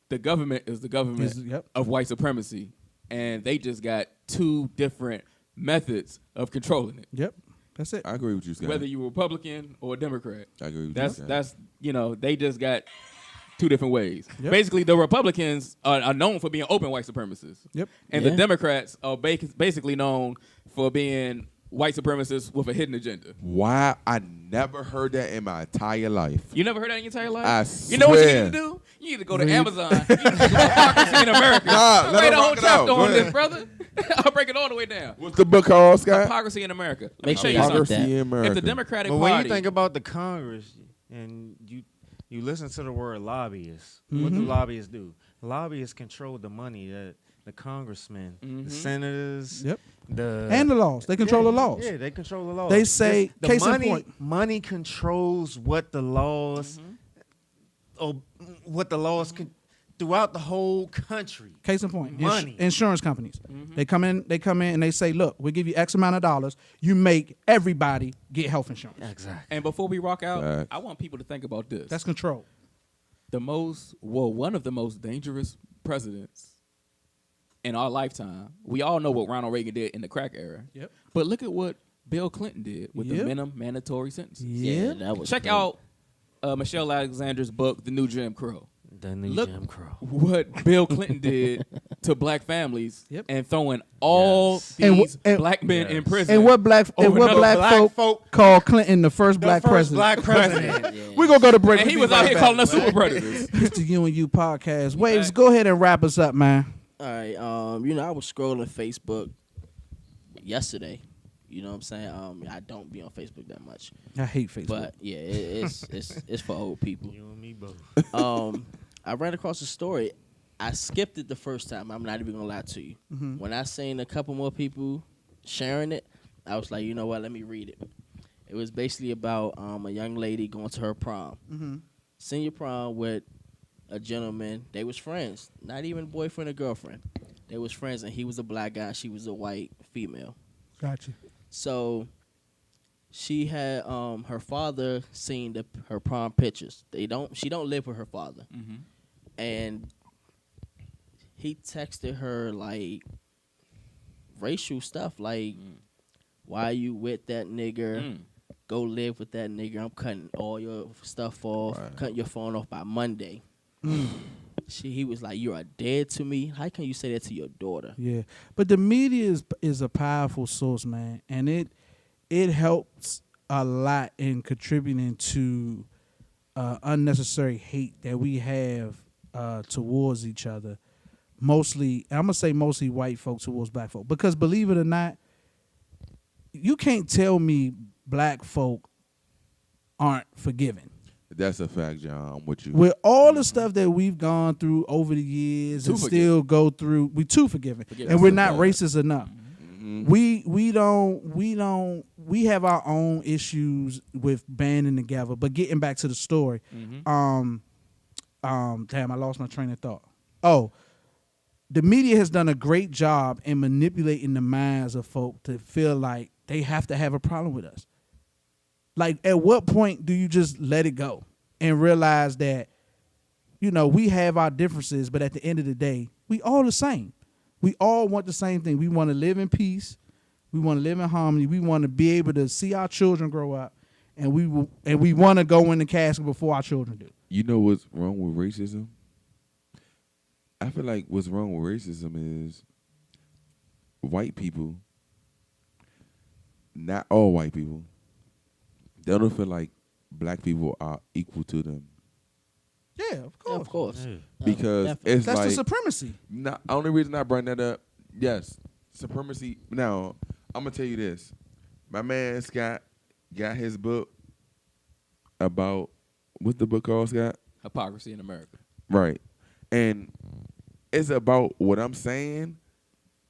The government is the government Yep. of white supremacy, and they just got two different methods of controlling it. Yep. That's it. I agree with you, Scott. Whether you're Republican or a Democrat, I agree with that's you. Scott. that's you know they just got two different ways. Yep. Basically, the Republicans are known for being open white supremacists. Yep. And the Democrats are basically known for being white supremacists with a hidden agenda. Why I never heard that in my entire life. You never heard that in your entire life? I You know what you swear. need to do? You need to go to Amazon. You need to go to Hypocrisy in America. Nah, let Read him a whole rock it out. chapter Go on ahead. this, brother. I'll break it all the way down. What's the book called, Scott? Hypocrisy in America. Let me Make show sure you you something. Hypocrisy that. in America. If the Democratic But Party, when you think about the Congress and you listen to the word lobbyists, what do lobbyists do? Lobbyists control the money that the congressmen, the senators, Yep. the And the laws. They control the laws. Yeah, they control the laws. They say, the case in money, point. money controls what the laws, or what the laws can throughout the whole country. Case in point, Money. insurance companies. They come in and they say, look, we'll give you X amount of dollars. You make everybody get health insurance. Exactly. and before we rock out, Facts. I want people to think about this. That's control. One of the most dangerous presidents in our lifetime. We all know what Ronald Reagan did in the crack era. Yep. But look at what Bill Clinton did with the Yep. minimum mandatory sentences. Yeah, that was Check crazy. out Michelle Alexander's book, The New Jim Crow. The new Look Jim Crow. what Bill Clinton did to black families Yep. and throwing all Yes. And these and- black men in prison. And what black Overnight. black folk called Clinton the first black president? Black president. We're gonna go to break. And he We'll was be out right here back. calling us super predators. It's the U Pocast. Waves, go ahead and wrap us up, man. All right. I was scrolling Facebook yesterday. You know what I'm saying? I don't be on Facebook that much, I hate Facebook. but yeah, it's for old people. You and me both. I ran across a story. I skipped it the first time. I'm not even gonna lie to you. Mm-hmm. When I seen a couple more people sharing it, I was like, you know what? Let me read it. It was basically about a young lady going to her prom, senior prom with a gentleman. They was friends, not even boyfriend or girlfriend. They was friends, and he was a black guy. She was a white female. Gotcha. So she had her father seen her prom pictures. She don't live with her father, and he texted her like racial stuff, like why you with that nigger? Go live with that nigger. I'm cutting all your stuff off, cutting your phone off by Monday. He was like, you are dead to me. How can you say that to your daughter? Yeah, but the media is a powerful source, man, and it helps a lot in contributing to unnecessary hate that we have towards each other. Mostly, I'm gonna say mostly white folks towards black folk, because believe it or not, you can't tell me black folk aren't forgiving. That's a fact, John. I'm with you. With all the stuff that we've gone through over the years Too and still go through, we too forgiving, Forgiving. and we're That's not a fact. racist enough. We have our own issues with banding together. But getting back to the story, damn, I lost my train of thought. Oh, the media has done a great job in manipulating the minds of folk to feel like they have to have a problem with us. Like, at what point do you just let it go and realize that, we have our differences, but at the end of the day, we all the same. We all want the same thing. We want to live in peace. We want to live in harmony. We want to be able to see our children grow up, and we want to go in the casket before our children do. You know what's wrong with racism? I feel like what's wrong with racism is white people, not all white people, they don't feel like black people are equal to them. Yeah, of course. Yeah, of course. Because Definitely. it's That's like the supremacy. only reason I bring that up, yes, supremacy. Now, I'm gonna tell you this. My man Scott got his book about what's the book called, Scott? Hypocrisy in America. Right. And it's about what I'm saying,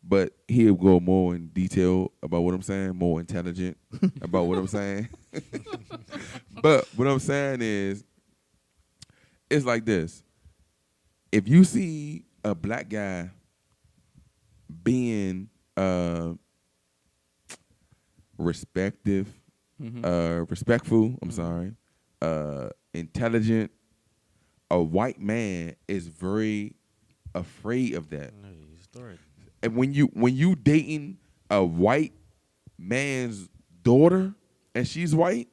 but he'll go more in detail about what I'm saying, more intelligent about what I'm saying. But what I'm saying is, it's like this. If you see a black guy being respectful, intelligent, a white man is very afraid of that. And when you dating a white man's daughter and she's white,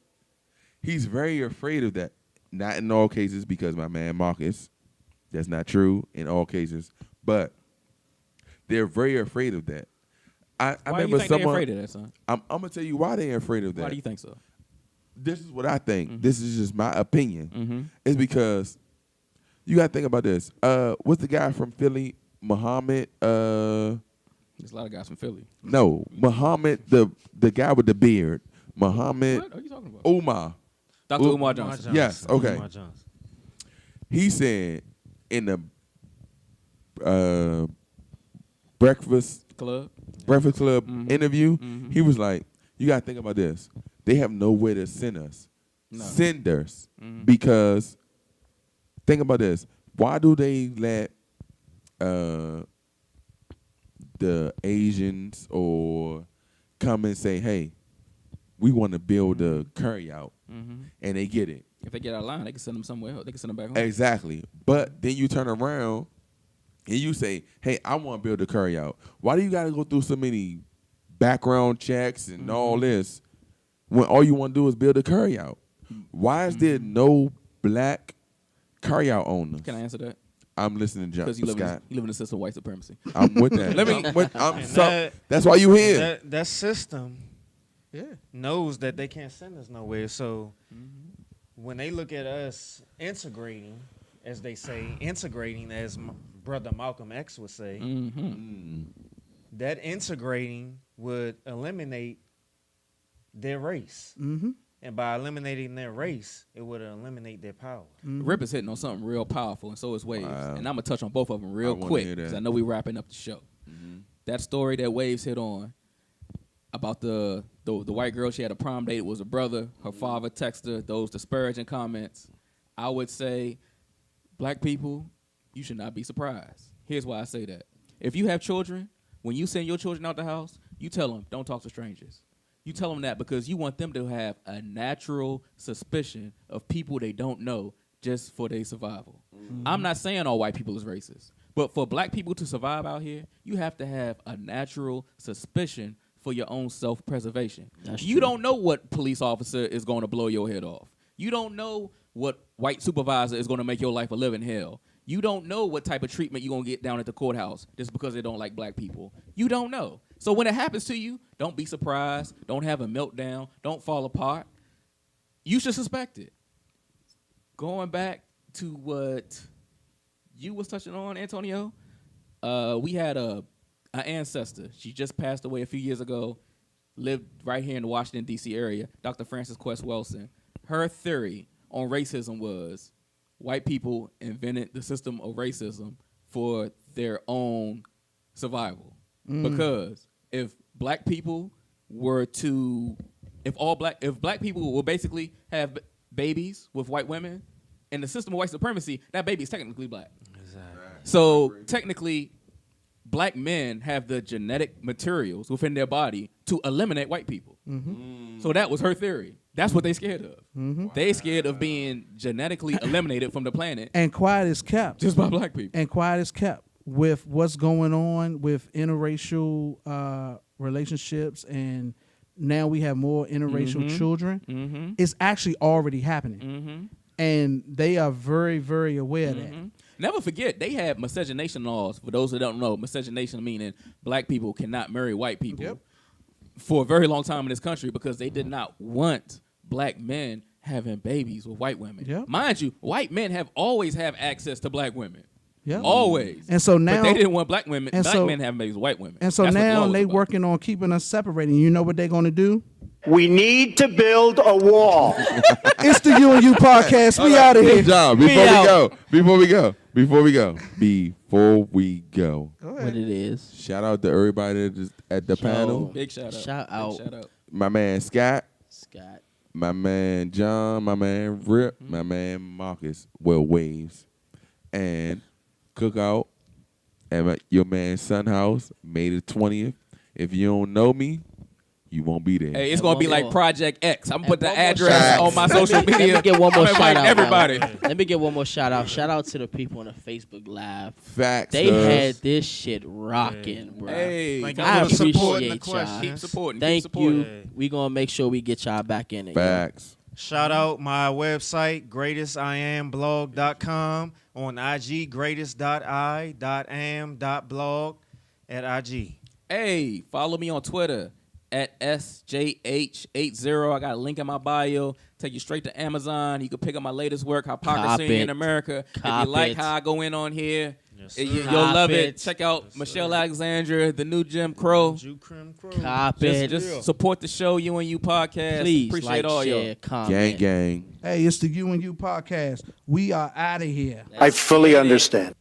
he's very afraid of that. Not in all cases, because my man Marcus, that's not true in all cases, but they're very afraid of that. I Why do remember you think they're afraid of that, son? I'm gonna tell you why they're afraid of that. Why do you think so? This is what I think. This is just my opinion. It's because you gotta think about this. What's the guy from Philly? Muhammad. There's a lot of guys from Philly. No, Muhammad, the guy with the beard. Muhammad What are you talking about? Umar. Dr. Umar Johnson. Yes, okay. He said in the Breakfast Club. Club interview, he was like, you gotta think about this. They have nowhere to send us. No. Send us. Because think about this. Why do they let the Asians or come and say, hey, we want to build a curry out, and they get it. If they get out of line, they can send them somewhere else. They can send them back home. Exactly. But then you turn around and you say, hey, I want to build a curry out. Why do you got to go through so many background checks and all this when all you want to do is build a curry out? Why is there no black carry out owners. Can I answer that? I'm listening to John Because you Scott. live in the system of white supremacy. I'm with that. And That's why you here. That system knows that they can't send us nowhere. So when they look at us integrating, as they say, integrating, as Brother Malcolm X would say, that integrating would eliminate their race. And by eliminating their race, it would eliminate their power. Rip is hitting on something real powerful, and so is Waves. Wow. And I'm going to touch on both of them real wanna quick hear that. because I know we're wrapping up the show. That story that Waves hit on about the white girl, she had a prom date, it was a brother, her father texted her, those disparaging comments. I would say, black people, you should not be surprised. Here's why I say that. If you have children, when you send your children out the house, you tell them, don't talk to strangers. You tell them that because you want them to have a natural suspicion of people they don't know just for their survival. I'm not saying all white people is racist, but for black people to survive out here, you have to have a natural suspicion for your own self-preservation. You don't know what police officer is going to blow your head off. You don't know what white supervisor is going to make your life a living hell. You don't know what type of treatment you're going to get down at the courthouse just because they don't like black people. You don't know. So when it happens to you, don't be surprised. Don't have a meltdown. Don't fall apart. You should suspect it. Going back to what you was touching on, Antonio, we had an ancestor. She just passed away a few years ago, lived right here in the Washington, D.C. area, Dr. Frances Quest Wilson. Her theory on racism was white people invented the system of racism for their own survival. Because if black people were to, if black people will basically have babies with white women, in the system of white supremacy, that baby is technically black. Exactly. So technically, black men have the genetic materials within their body to eliminate white people. So that was her theory. That's what they scared of. They scared of being genetically eliminated from the planet. And quiet is kept. Just by black people. And quiet is kept with what's going on with interracial relationships, and now we have more interracial children. It's actually already happening. And they are very, very aware of that. Never forget, they had miscegenation laws. For those that don't know, miscegenation meaning black people cannot marry white people for a very long time in this country because they did not want black men having babies with white women. Mind you, white men have always have access to black women. Always. And so now, but they didn't want black women, and black so, men having babies with white women. And so That's what the law now was they about. working on keeping us separated. You know what they're going to do? We need to build a wall. It's the U and U podcast. We out of here. John, before we go, What it is. shout out to everybody that's at the panel. Big shout out. Shout out. Big shout out. My man Scott, My my man John, my man Rip, my man Marcus, Waves, and Cookout, and your man Sunhouse, May the 20th. If you don't know me, you won't be there. Hey, it's And going to be one like more. Project X. I'm going to put the one more address shout out. on my social media. Let me get one more I'm shout inviting out. everybody. Let me get one more shout out. Shout out to the people on the Facebook Live. Facts. They had this shit rocking, bro. Hey, Thank you I for the support and the appreciate y'all. questions. keep supporting. Thank keep supporting. you. We gonna make sure we get y'all back in it. Facts. Shout out my website, greatestiamblog.com, on IG, greatest.i.am.blog at IG. Hey, follow me on Twitter at SJH80. I got a link in my bio. Take you straight to Amazon. You can pick up my latest work, Hypocrisy Cop in it. America. If Cop you like it. how I go in on here, Yes, you'll sir. love Cop it. it. Check out Yes, Michelle sir. Alexandra, the new Jim Crow. Jew Crim Crow. Cop it. Just support the show, U and U podcast. Please Appreciate like, all share, y'all. comment. Gang. Hey, it's the U and U podcast. We are out of here. I fully understand.